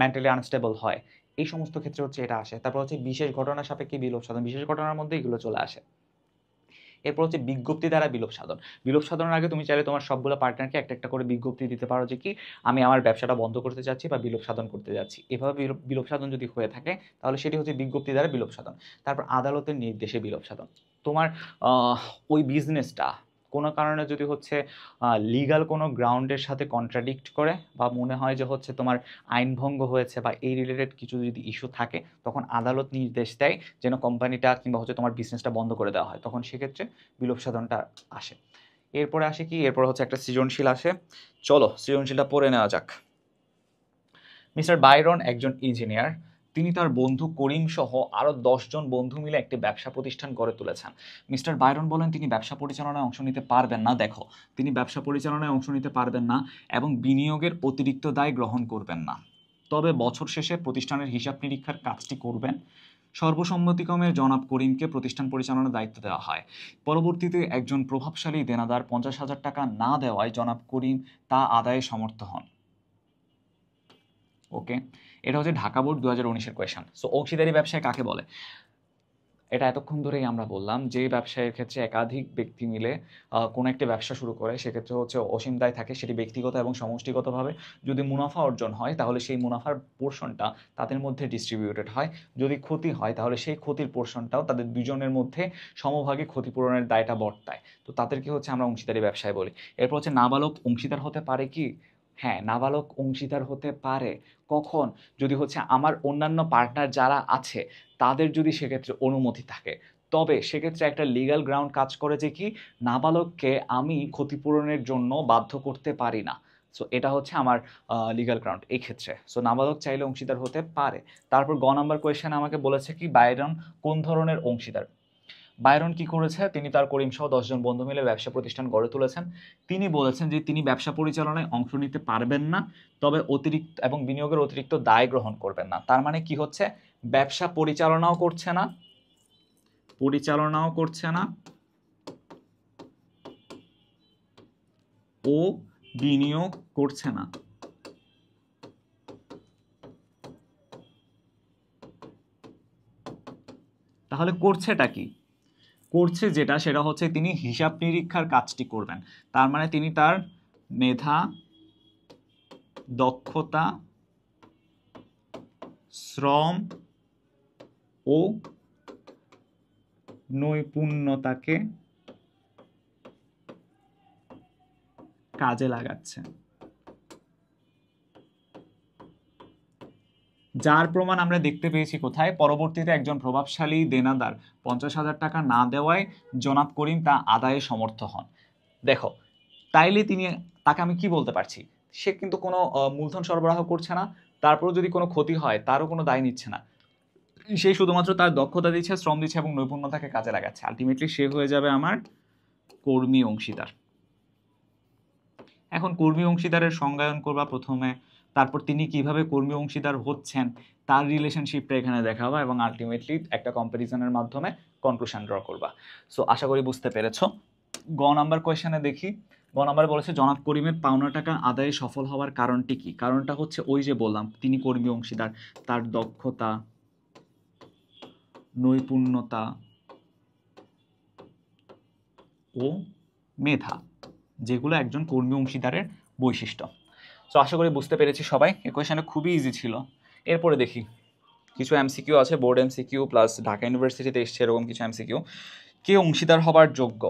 মেন্টালি আনস্টেবল হয়, এই সমস্ত ক্ষেত্রে হচ্ছে এটা আসে। তারপর হচ্ছে বিশেষ ঘটনা সাপেক্ষে বিলোপ সাধন। বিশেষ ঘটনার মধ্যে এগুলো চলে আসে। এরপর হচ্ছে বিজ্ঞপ্তি দ্বারা বিলোপ সাধন। বিলোপ সাধনের আগে তুমি চাইলে তোমার সবগুলো পার্টনারকে একটা একটা করে বিজ্ঞপ্তি দিতে পারো যে কি আমি আমার ব্যবসাটা বন্ধ করতে যাচ্ছি বা বিলোপ সাধন করতে যাচ্ছি। এভাবে বিলোপ সাধন যদি হয়ে থাকে তাহলে সেটি হচ্ছে বিজ্ঞপ্তি দ্বারা বিলোপ সাধন। তারপর আদালতের নির্দেশে বিলোপ সাধন। তোমার আহ, ওই বিজনেসটা কোনো কারণে যদি হচ্ছে লিগাল কোনো গ্রাউন্ডের সাথে কন্ট্রাডিক্ট করে বা মনে হয় যে হচ্ছে তোমার আইনভঙ্গ হয়েছে বা এই রিলেটেড কিছু যদি ইস্যু থাকে তখন আদালত নির্দেশ দেয় যেন কোম্পানিটা কিংবা হচ্ছে তোমার বিজনেসটা বন্ধ করে দেওয়া হয়, তখন সেক্ষেত্রে বিলোপ সাধনটা আসে। এরপরে আসে কি, এরপর হচ্ছে একটা সৃজনশীল আসে। চলো সৃজনশীলটা পড়ে নেওয়া যাক। মিস্টার বাইরন একজন ইঞ্জিনিয়ার। তিনি তার বন্ধু করিম সহ আরও 10 জন বন্ধু মিলে একটি ব্যবসা প্রতিষ্ঠান গড়ে তুলেছেন। মিস্টার বাইরন বলেন তিনি ব্যবসা পরিচালনায় অংশ নিতে পারবেন না। দেখো, তিনি ব্যবসা পরিচালনায় অংশ নিতে পারবেন না এবং বিনিয়োগের অতিরিক্ত দায় গ্রহণ করবেন না। তবে বছর শেষে প্রতিষ্ঠানের হিসাব নিরীক্ষার কাজটি করবেন। সর্বসম্মতিক্রমে জনাব করিমকে প্রতিষ্ঠান পরিচালনার দায়িত্ব দেওয়া হয়। পরবর্তীতে একজন প্রভাবশালী দেনাদার 50,000 টাকা না দেওয়ায় জনাব করিম তা আদায়ে সমর্থ হন। ওকে, এটা হচ্ছে ঢাকা বোর্ড 2019-এর কোয়েশন। সো অংশীদারি ব্যবসায় কাকে বলে? এটা এতক্ষণ ধরেই আমরা বললাম যে ব্যবসায়ের ক্ষেত্রে একাধিক ব্যক্তি মিলে কোনো একটা ব্যবসা শুরু করে সেক্ষেত্রে হচ্ছে অসীম দায় থাকে, সেটি ব্যক্তিগত এবং সমষ্টিগতভাবে। যদি মুনাফা অর্জন হয় তাহলে সেই মুনাফার পোর্শনটা তাদের মধ্যে ডিস্ট্রিবিউটেড হয়। যদি ক্ষতি হয় তাহলে সেই ক্ষতির পোর্শনটাও তাদের দুজনের মধ্যে সমভাগে ক্ষতিপূরণের দায়টা বর্তায়। তো তাদেরকে হচ্ছে আমরা অংশীদারি ব্যবসায় বলি। এরপর হচ্ছে নাবালক অংশীদার হতে পারে কি? হ্যাঁ, নাবালক অংশীদার হতে পারে। কখন? যদি হচ্ছে আমার অন্যান্য পার্টনার যারা আছে তাদের যদি সেক্ষেত্রে অনুমতি থাকে, তবে সেক্ষেত্রে একটা লিগ্যাল গ্রাউন্ড কাজ করে যে কি নাবালককে আমি ক্ষতিপূরণের জন্য বাধ্য করতে পারি না। সো এটা হচ্ছে আমার লিগ্যাল গ্রাউন্ড এই ক্ষেত্রে। সো নাবালক চাইলে অংশীদার হতে পারে। তারপর গ নাম্বার কোয়েশ্চেন আমাকে বলেছে কি বাইরন কোন ধরনের অংশীদার। বাইরন কি করেছে, তিনি তার করিম সহ 10 জন বন্ধু মিলে ব্যবসা প্রতিষ্ঠান গড়ে তুলেছেন। তিনি বলেছেন যে তিনি ব্যবসা পরিচালনায় অংশ নিতে পারবেন না, তবে অতিরিক্ত এবং বিনিয়োগের অতিরিক্ত দায় গ্রহণ করবেন না। তার মানে কি হচ্ছে, ব্যবসা পরিচালনাও করছে না ও বিনিয়োগ করছে না। তাহলে করছেটা কি? করছে যেটা সেটা হচ্ছে তিনি হিসাব নিরীক্ষার কাজটি করবেন। তার মানে তিনি তার মেধা, দক্ষতা, শ্রম ও নৈপুণ্যতাকে কাজে লাগাচ্ছে। যার প্রমাণ আমরা দেখতে পেয়েছি কোথায়, পরবর্তীতে একজন প্রভাবশালী দেনাদার 50,000 টাকা না দেওয়ায় জনাব করিম তা আদায়ে সমর্থ হন। দেখো, তাইলে তাকে আমি কি বলতে পারছি, সে কিন্তু কোনো মূলধন সরবরাহ করছে না, তারপরও যদি কোনো ক্ষতি হয় তারও কোনো দায় নিচ্ছে না, সে শুধুমাত্র তার দক্ষতা দিচ্ছে, শ্রম দিচ্ছে এবং নৈপুণ্যতাকে কাজে লাগাচ্ছে। আলটিমেটলি সে হয়ে যাবে আমার কর্মী অংশীদার। এখন কর্মী অংশীদারের সংজ্ঞায়ন করবা প্রথমে, তারপর তিনি কিভাবে কর্মী অংশীদার হচ্ছেন তার রিলেশনশিপটা এখানে দেখাবা এবং আলটিমেটলি একটা কম্প্যারিজনের মাধ্যমে কনক্লুশন ড্র করবা। সো আশা করি বুঝতে পেরেছো। গ নাম্বার কোয়েশ্চেনে দেখি। গ নাম্বার বলেছে জনাব করিমের পাওনা টাকা আদায়ে সফল হওয়ার কারণটি কি? কারণটা হচ্ছে ওই যে বললাম, তিনি কর্মী অংশীদার, তার দক্ষতা, নৈপুণ্যতা ও মেধা, যেগুলো একজন কর্মী অংশীদারের বৈশিষ্ট্য। সো আশা করি বুঝতে পেরেছি সবাই। এই কোয়েশ্চেনটা খুবই ইজি ছিল। এরপরে দেখি কিছু এমসিকিউ আছে, বোর্ড এমসিকিউ প্লাস ঢাকা ইউনিভার্সিটিতে এসছে এরকম কিছু এমসিকিউ। কে অংশীদার হবার যোগ্য?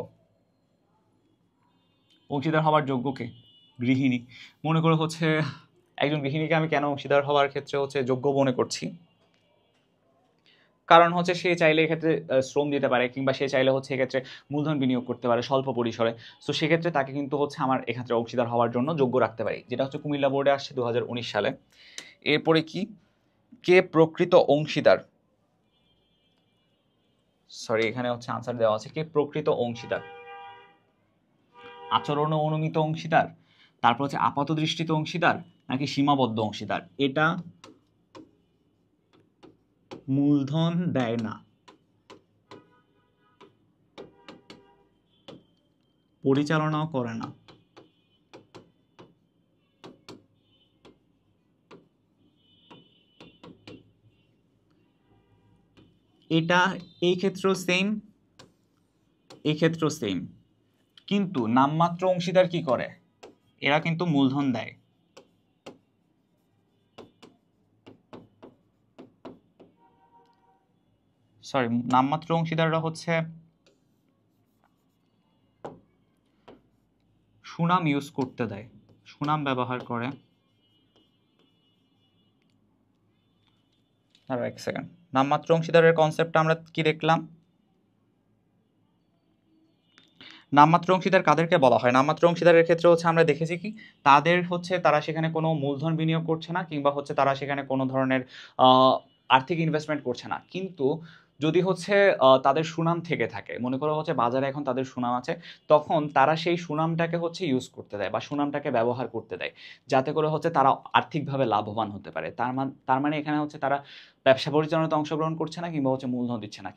অংশীদার হবার যোগ্য কে? গৃহিণী। মনে করে হচ্ছে একজন গৃহিণীকে আমি কেন অংশীদার হওয়ার ক্ষেত্রে হচ্ছে যোগ্য মনে করছি, কারণ হচ্ছে সে চাইলে এক্ষেত্রে শ্রম দিতে পারে, কিংবা সে চাইলে হচ্ছে এক্ষেত্রে মূলধন বিনিয়োগ করতে পারে স্বল্প পরিসরে। সো সেক্ষেত্রে তাকে কিন্তু হচ্ছে আমার এক্ষেত্রে অংশীদার হওয়ার জন্য যোগ্য রাখতে পারি, যেটা হচ্ছে কুমিল্লা বোর্ডে আসছে 2019 সালে। এরপরে কি, কে প্রকৃত অংশীদার? সরি, এখানে হচ্ছে আনসার দেওয়া আছে, কে প্রকৃত অংশীদার? আচরণ ও অনুমিত অংশীদার, তারপর হচ্ছে আপাত দৃষ্টিতে অংশীদার, নাকি সীমাবদ্ধ অংশীদার? এটা মূলধন দেয় না, পরিচালনাও করে না, এটা এই ক্ষেত্রেও সেম, এই ক্ষেত্রেও সেম। কিন্তু নামমাত্র অংশীদার কি করে? এরা কিন্তু মূলধন দেয়। সরি, নামমাত্র অংশীদাররা হচ্ছে সুনাম ইউজ করতে দেয়, সুনাম ব্যবহার করে। আরো এক সেকেন্ড, নামমাত্র অংশীদারের কনসেপ্টটা আমরা কি দেখলাম? নামমাত্র অংশীদার কাদেরকে বলা হয়? নামমাত্র অংশীদারের ক্ষেত্রে হচ্ছে আমরা দেখেছি কি, তাদের হচ্ছে তারা সেখানে কোনো মূলধন বিনিয়োগ করছে না, কিংবা হচ্ছে তারা সেখানে কোনো ধরনের আর্থিক ইনভেস্টমেন্ট করছে না, কিন্তু যদি হচ্ছে তাদের সুনাম থেকে থাকে, মনে করো হচ্ছে বাজারে এখন তাদের সুনাম আছে, তখন তারা সেই সুনামটাকে হচ্ছে ইউজ করতে দেয় বা সুনামটাকে ব্যবহার করতে দেয়, যাতে করে হচ্ছে তারা আর্থিকভাবে লাভবান হতে পারে। তার মানে এখানে হচ্ছে তারা ব্যবসা পরিচালনাতে অংশগ্রহণ করছে না, কিংবা হচ্ছে মূলধন দিচ্ছে না,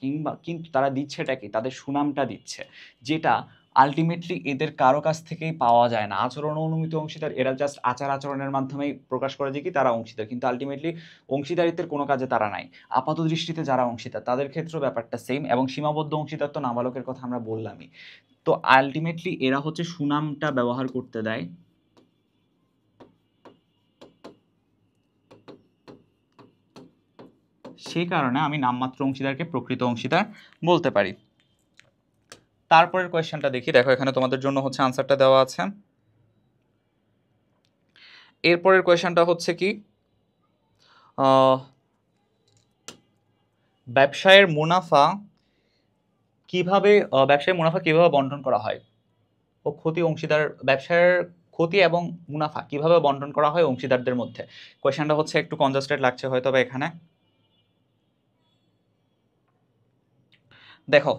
কিন্তু তারা দিচ্ছেটা কি, তাদের সুনামটা দিচ্ছে, যেটা আলটিমেটলি এদের কারো কাছ থেকেই পাওয়া যায় না। আচরণ অনুমিত অংশীদার, এরা জাস্ট আচার আচরণের মাধ্যমেই প্রকাশ করে যে কি তারা অংশীদার, কিন্তু আলটিমেটলি অংশীদারিত্বের কোনো কাজে তারা নাই। আপাত দৃষ্টিতে যারা অংশীদার তাদের ক্ষেত্রেও ব্যাপারটা সেম, এবং সীমাবদ্ধ অংশীদার তো নাবালকের কথা আমরা বললামই। তো আলটিমেটলি এরা হচ্ছে সুনামটা ব্যবহার করতে দেয়, সেই কারণে আমি নামমাত্র অংশীদারকে প্রকৃত অংশীদার বলতে পারি। তারপরের কোয়েশ্চেনটা দেখি, দেখো এখানে তোমাদের জন্য হচ্ছে আনসারটা দেওয়া আছে। এরপরের কোয়েশ্চেনটা হচ্ছে কি, ব্যবসায়ের মুনাফা কিভাবে বন্টন করা হয় ও ক্ষতি অংশীদার, ব্যবসায়ের ক্ষতি এবং মুনাফা কিভাবে বন্টন করা হয় অংশীদারদের মধ্যে? কোয়েশ্চেনটা হচ্ছে একটু কনজাস্টেড লাগছে হয়তো বা এখানে। দেখো,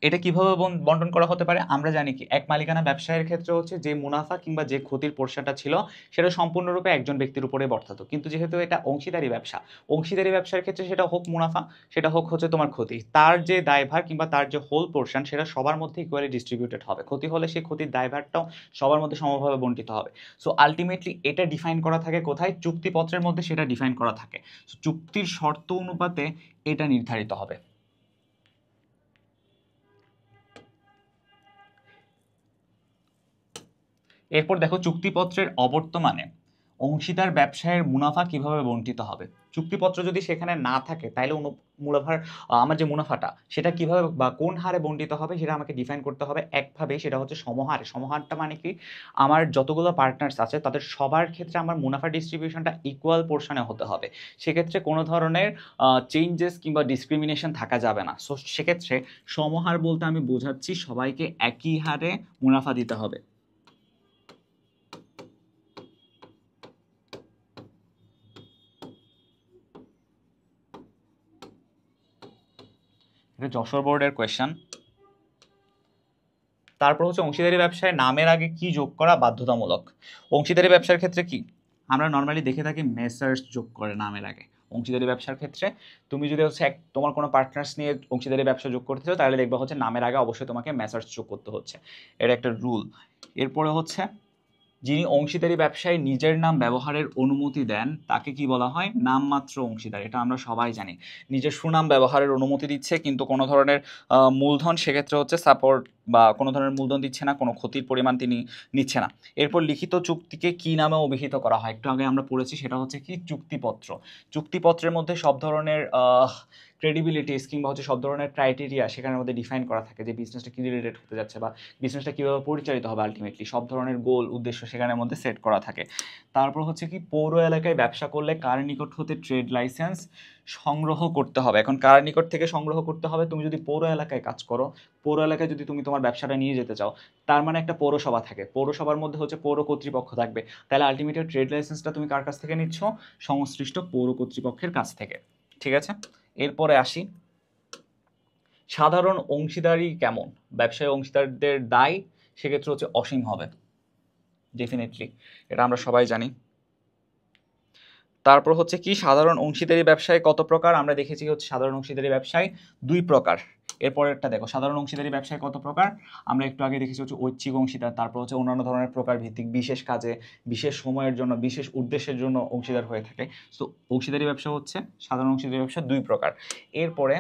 এটা কিভাবে বন্টন করা হতে পারে? আমরা জানি কি, এক মালিকানা ব্যবসায়ের ক্ষেত্রে হচ্ছে যে মুনাফা কিংবা যে ক্ষতির পোর্শনটা ছিল সেটা সম্পূর্ণরূপে একজন ব্যক্তির উপরে বর্তাতো, কিন্তু যেহেতু এটা অংশীদারি ব্যবসা, অংশীদারি ব্যবসার ক্ষেত্রে সেটা হোক মুনাফা, সেটা হোক হচ্ছে তোমার ক্ষতি, তার যে দায়ভার কিংবা তার যে হোল পোর্শন সেটা সবার মধ্যে ইকুয়ালি ডিস্ট্রিবিউটেড হবে। ক্ষতি হলে সেই ক্ষতির দায়ভারটাও সবার মধ্যে সমভাবে বন্টিত হবে। সো আলটিমেটলি এটা ডিফাইন করা থাকে কোথায়? চুক্তিপত্রের মধ্যে সেটা ডিফাইন করা থাকে। চুক্তির শর্ত অনুপাতে এটা নির্ধারিত হবে। এরপর দেখো, চুক্তিপত্রের অবর্তমানে অংশীদার ব্যবসায়ের মুনাফা কিভাবে বণ্টিত হবে। চুক্তিপত্র যদি সেখানে না থাকে তাহলে আমার যে মুনাফাটা সেটা কিভাবে বা কোন হারে বণ্টিত হবে সেটা আমাকে ডিফাইন করতে হবে একভাবে, সেটা হচ্ছে সমহারে। সমহারটা মানে কি, আমার যতগুলো পার্টনার্স আছে তাদের সবার ক্ষেত্রে আমার মুনাফা ডিস্ট্রিবিউশনটা ইকুয়াল পোর্শনে হতে হবে। সেক্ষেত্রে কোনো ধরনের চেঞ্জেস কিংবা ডিসক্রিমিনেশন থাকা যাবে না। সো সেক্ষেত্রে সমহার বলতে আমি বোঝাচ্ছি সবাইকে একই হারে মুনাফা দিতে হবে। এটা যশোর বোর্ডের কোয়েশ্চেন। তারপর হচ্ছে অংশীদারি ব্যবসায় নামের আগে কি যোগ করা বাধ্যতামূলক? অংশীদারি ব্যবসার ক্ষেত্রে কি আমরা নর্মালি দেখে থাকি মেসার্স যোগ করে নামের আগে। অংশীদারি ব্যবসার ক্ষেত্রে তুমি যদি হচ্ছে তোমার কোনো পার্টনার্স নিয়ে অংশীদারি ব্যবসা যোগ করতে চাও তাহলে দেখবা হচ্ছে নামের আগে অবশ্যই তোমাকে মেসার্স যোগ করতে হচ্ছে, এটা একটা রুল। এরপরে হচ্ছে যিনি অংশীদারি ব্যবসায় নিজের নাম ব্যবহারের অনুমতি দেন তাকে কি বলা হয়? নামমাত্র অংশীদার। এটা আমরা সবাই জানি। নিজের সুনাম ব্যবহারের অনুমতি দিচ্ছে কিন্তু কোনো ধরনের মূলধন সেক্ষেত্রে হচ্ছে সাপোর্ট বা কোনো ধরনের মূলধন দিচ্ছে না, কোনো ক্ষতির পরিমাণ তিনি নিচ্ছে না। এরপর লিখিত চুক্তিকে কি নামে অভিহিত করা হয়? একটু আগে আমরা পড়েছি, সেটা হচ্ছে কি চুক্তিপত্র। চুক্তিপত্রের মধ্যে সব ধরনের ক্রেডিবিলিটিস কিংবা হচ্ছে সব ধরনের ক্রাইটেরিয়া সেখানের মধ্যে ডিফাইন করা থাকে, যে বিজনেসটা কি রিলেটেড হতে যাচ্ছে বা বিজনেসটা কীভাবে পরিচালিত হবে, আলটিমেটলি সব ধরনের গোল উদ্দেশ্য সেখানের মধ্যে সেট করা থাকে। তারপর হচ্ছে কি পৌর এলাকায় ব্যবসা করলে কার নিকট হতে ট্রেড লাইসেন্স সংগ্রহ করতে হবে? এখন কার নিকট থেকে সংগ্রহ করতে হবে? তুমি যদি পৌর এলাকায় কাজ করো, পৌর এলাকায় যদি তুমি তোমার ব্যবসাটা নিয়ে যেতে চাও, তার মানে একটা পৌরসভা থাকে, পৌরসভার মধ্যে হচ্ছে পৌর কর্তৃপক্ষ থাকবে, তাহলে আলটিমেটলি ট্রেড লাইসেন্সটা তুমি কার কাছ থেকে নিচ্ছ? সংশ্লিষ্ট পৌর কর্তৃপক্ষের কাছ থেকে। ঠিক আছে, এরপরে আসি সাধারণ অংশীদারি কেমন? ব্যবসায়ী অংশীদারদের দায় সেক্ষেত্রে হচ্ছে অসীম হবে, ডেফিনেটলি, এটা আমরা সবাই জানি। তারপর হচ্ছে কি সাধারণ অংশীদারি ব্যবসায় কত প্রকার? আমরা দেখেছি হচ্ছে সাধারণ অংশীদারি ব্যবসায় 2 প্রকার। এরপরেরটা দেখো, সাধারণ অংশীদারি ব্যবসায় কত প্রকার? আমরা একটু আগে দেখেছি হচ্ছে ঐচ্ছিক অংশীদার, তারপর হচ্ছে অন্যান্য ধরনের প্রকার ভিত্তিক, বিশেষ কাজে বিশেষ সময়ের জন্য বিশেষ উদ্দেশ্যের জন্য অংশীদার হয়ে থাকে। সো অংশীদারি ব্যবসা হচ্ছে সাধারণ অংশীদারি ব্যবসা 2 প্রকার। এরপরে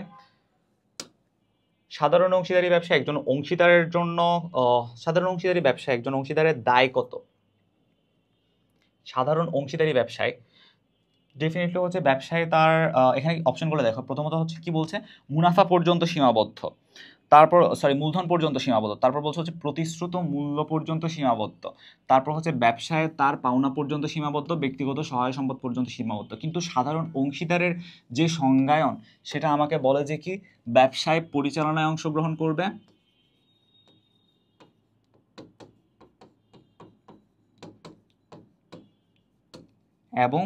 সাধারণ অংশীদারি ব্যবসা একজন অংশীদারের জন্য সাধারণ অংশীদারি ব্যবসা একজন অংশীদারের দায় কত? সাধারণ অংশীদারি ব্যবসায় ডেফিনেটলি হচ্ছে ব্যবসায় তার এখানে অপশনগুলো দেখো, প্রথমত হচ্ছে কি বলছে? মুনাফা পর্যন্ত সীমাবদ্ধ, তারপর মূলধন পর্যন্ত সীমাবদ্ধ, তারপর বলছে হচ্ছে প্রতিশ্রুত মূল্য পর্যন্ত সীমাবদ্ধ, তারপর হচ্ছে ব্যবসায় তার পাওনা পর্যন্ত সীমাবদ্ধ, ব্যক্তিগত সহায় সম্পদ পর্যন্ত সীমাবদ্ধ। কিন্তু সাধারণ অংশীদারের যে সংজ্ঞায়ন সেটা আমাকে বলে যে কি ব্যবসায় পরিচালনায় অংশগ্রহণ করবে এবং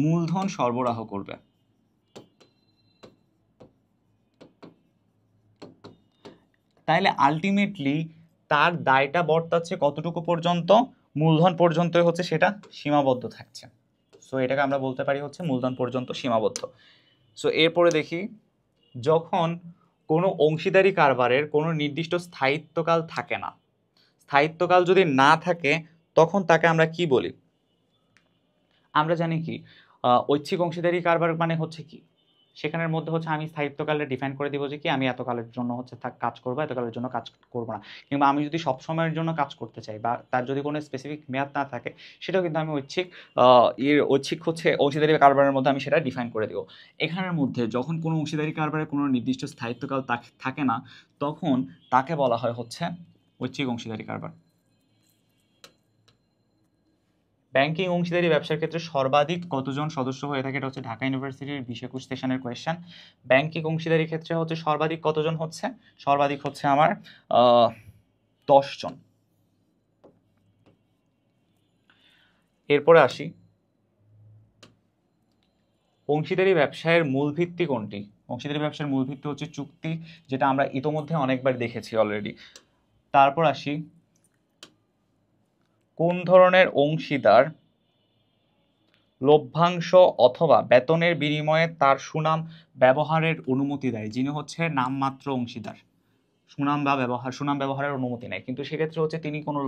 মূলধন সরবরাহ করবে। তাইলে আলটিমেটলি তার দায়টা বর্তাচ্ছে কতটুকু পর্যন্ত? মূলধন পর্যন্তই হচ্ছে সেটা সীমাবদ্ধ থাকছে। সো এটাকে আমরা বলতে পারি হচ্ছে মূলধন পর্যন্ত সীমাবদ্ধ। সো এরপরে দেখি, যখন কোনো অংশীদারি কারবারের কোনো নির্দিষ্ট স্থায়িত্বকাল থাকে না, স্থায়িত্বকাল যদি না থাকে তখন তাকে আমরা কি বলি? আমরা জানি কি ঐচ্ছিক অংশীদারি কারবার মানে হচ্ছে কি, সেখানের মধ্যে হচ্ছে আমি স্থায়িত্বকালে ডিফাইন করে দিব যে কি আমি এত কালের জন্য হচ্ছে কাজ করবো, এত কালের জন্য কাজ করবো না। কিংবা আমি যদি সব সময়ের জন্য কাজ করতে চাই বা তার যদি কোনো স্পেসিফিক মেয়াদ না থাকে, সেটাও কিন্তু আমি ঐচ্ছিক হচ্ছে অংশীদারি কারবারের মধ্যে আমি সেটা ডিফাইন করে দেবো। এখানের মধ্যে যখন কোনো অংশীদারি কারবারের কোনো নির্দিষ্ট স্থায়িত্বকাল থাকে না, তখন তাকে বলা হয় হচ্ছে ঐচ্ছিক অংশীদারি কারবার। ব্যাংকিং অংশীদারি ব্যবসার ক্ষেত্রে সর্বাধিক কতজন সদস্য হয়ে থাকে? এটা হচ্ছে ঢাকা ইউনিভার্সিটির 20-21 সেশনের কোয়েশ্চেন। ব্যাংকিং অংশীদারি ক্ষেত্রে হচ্ছে সর্বাধিক কতজন হচ্ছে? সর্বাধিক হচ্ছে আমার 10 জন। এরপরে আসি, অংশীদারি ব্যবসায়ের মূল ভিত্তি কোনটি? অংশীদারি ব্যবসার মূল ভিত্তি হচ্ছে চুক্তি, যেটা আমরা ইতোমধ্যে অনেকবার দেখেছি অলরেডি। তারপর আসি, কোন ধরনের অংশীদার লভ্যাংশ অথবা বেতনের বিনিময়ে তার সুনাম ব্যবহারের অনুমতি দেয়? যিনি হচ্ছে নামমাত্র অংশীদার, সুনাম ব্যবহারের অনুমতি নেয়, কিন্তু সেক্ষেত্রে হচ্ছে তিনি কোনো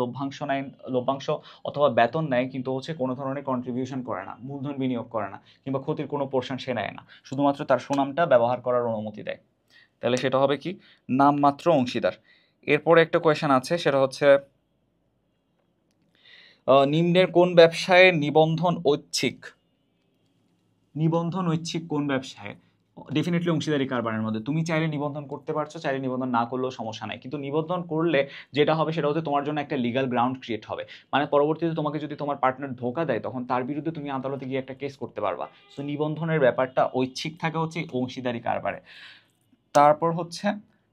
লভ্যাংশ অথবা বেতন নেয়, কিন্তু হচ্ছে কোনো ধরনের কন্ট্রিবিউশন করে না, মূলধন বিনিয়োগ করে না, কিংবা ক্ষতির কোনো পোর্শন সে নেয় না, শুধুমাত্র তার সুনামটা ব্যবহার করার অনুমতি দেয়। তাহলে সেটা হবে কি নামমাত্র অংশীদার। এরপরে একটা কোয়েশ্চেন আছে, সেটা হচ্ছে নিম্নের কোন ব্যবসায়ের নিবন্ধন ঐচ্ছিক? নিবন্ধন ঐচ্ছিক কোন ব্যবসায়? ডেফিনেটলি অংশীদারি কারবারের মধ্যে। তুমি চাইলে নিবন্ধন করতে পারছো, চাইলে নিবন্ধন না করলেও সমস্যা নাই, কিন্তু নিবন্ধন করলে যেটা হবে সেটা হচ্ছে তোমার জন্য একটা লিগ্যাল গ্রাউন্ড ক্রিয়েট হবে। মানে পরবর্তীতে তোমাকে যদি তোমার পার্টনার ধোঁকা দেয় তখন তার বিরুদ্ধে তুমি আদালতে গিয়ে একটা কেস করতে পারবা। সো নিবন্ধনের ব্যাপারটা ঐচ্ছিক থাকে হচ্ছে অংশীদারি কারবারে। তারপর হচ্ছে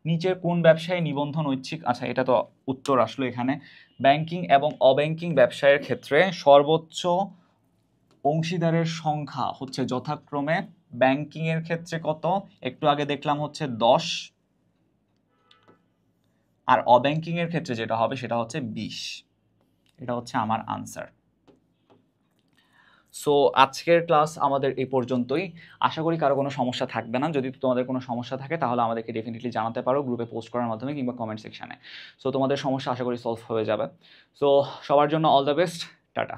নিচের কোন ব্যবসায় নিবন্ধন ঐচ্ছিক? আচ্ছা, এটা তো উত্তর আসলো এখানে। ব্যাংকিং এবং অব্যাংকিং ব্যবসায়ের ক্ষেত্রে সর্বোচ্চ অংশীদারের সংখ্যা হচ্ছে যথাক্রমে ব্যাংকিং এর ক্ষেত্রে কত, একটু আগে দেখলাম হচ্ছে 10, আর অব্যাংকিং এর ক্ষেত্রে যেটা হবে সেটা হচ্ছে 20। এটা হচ্ছে আমার আনসার। সো আজকের ক্লাস আমাদের এই পর্যন্তই। আশা করি কারো কোনো সমস্যা থাকবে না। যদি তোমাদের কোনো সমস্যা থাকে তাহলে আমাদেরকে ডেফিনেটলি জানাতে পারো গ্রুপে পোস্ট করার মাধ্যমে কিংবা কমেন্ট সেকশনে। সো তোমাদের সমস্যা আশা করি সলভ হয়ে যাবে। সো সবার জন্য অল দ্য বেস্ট, টাটা।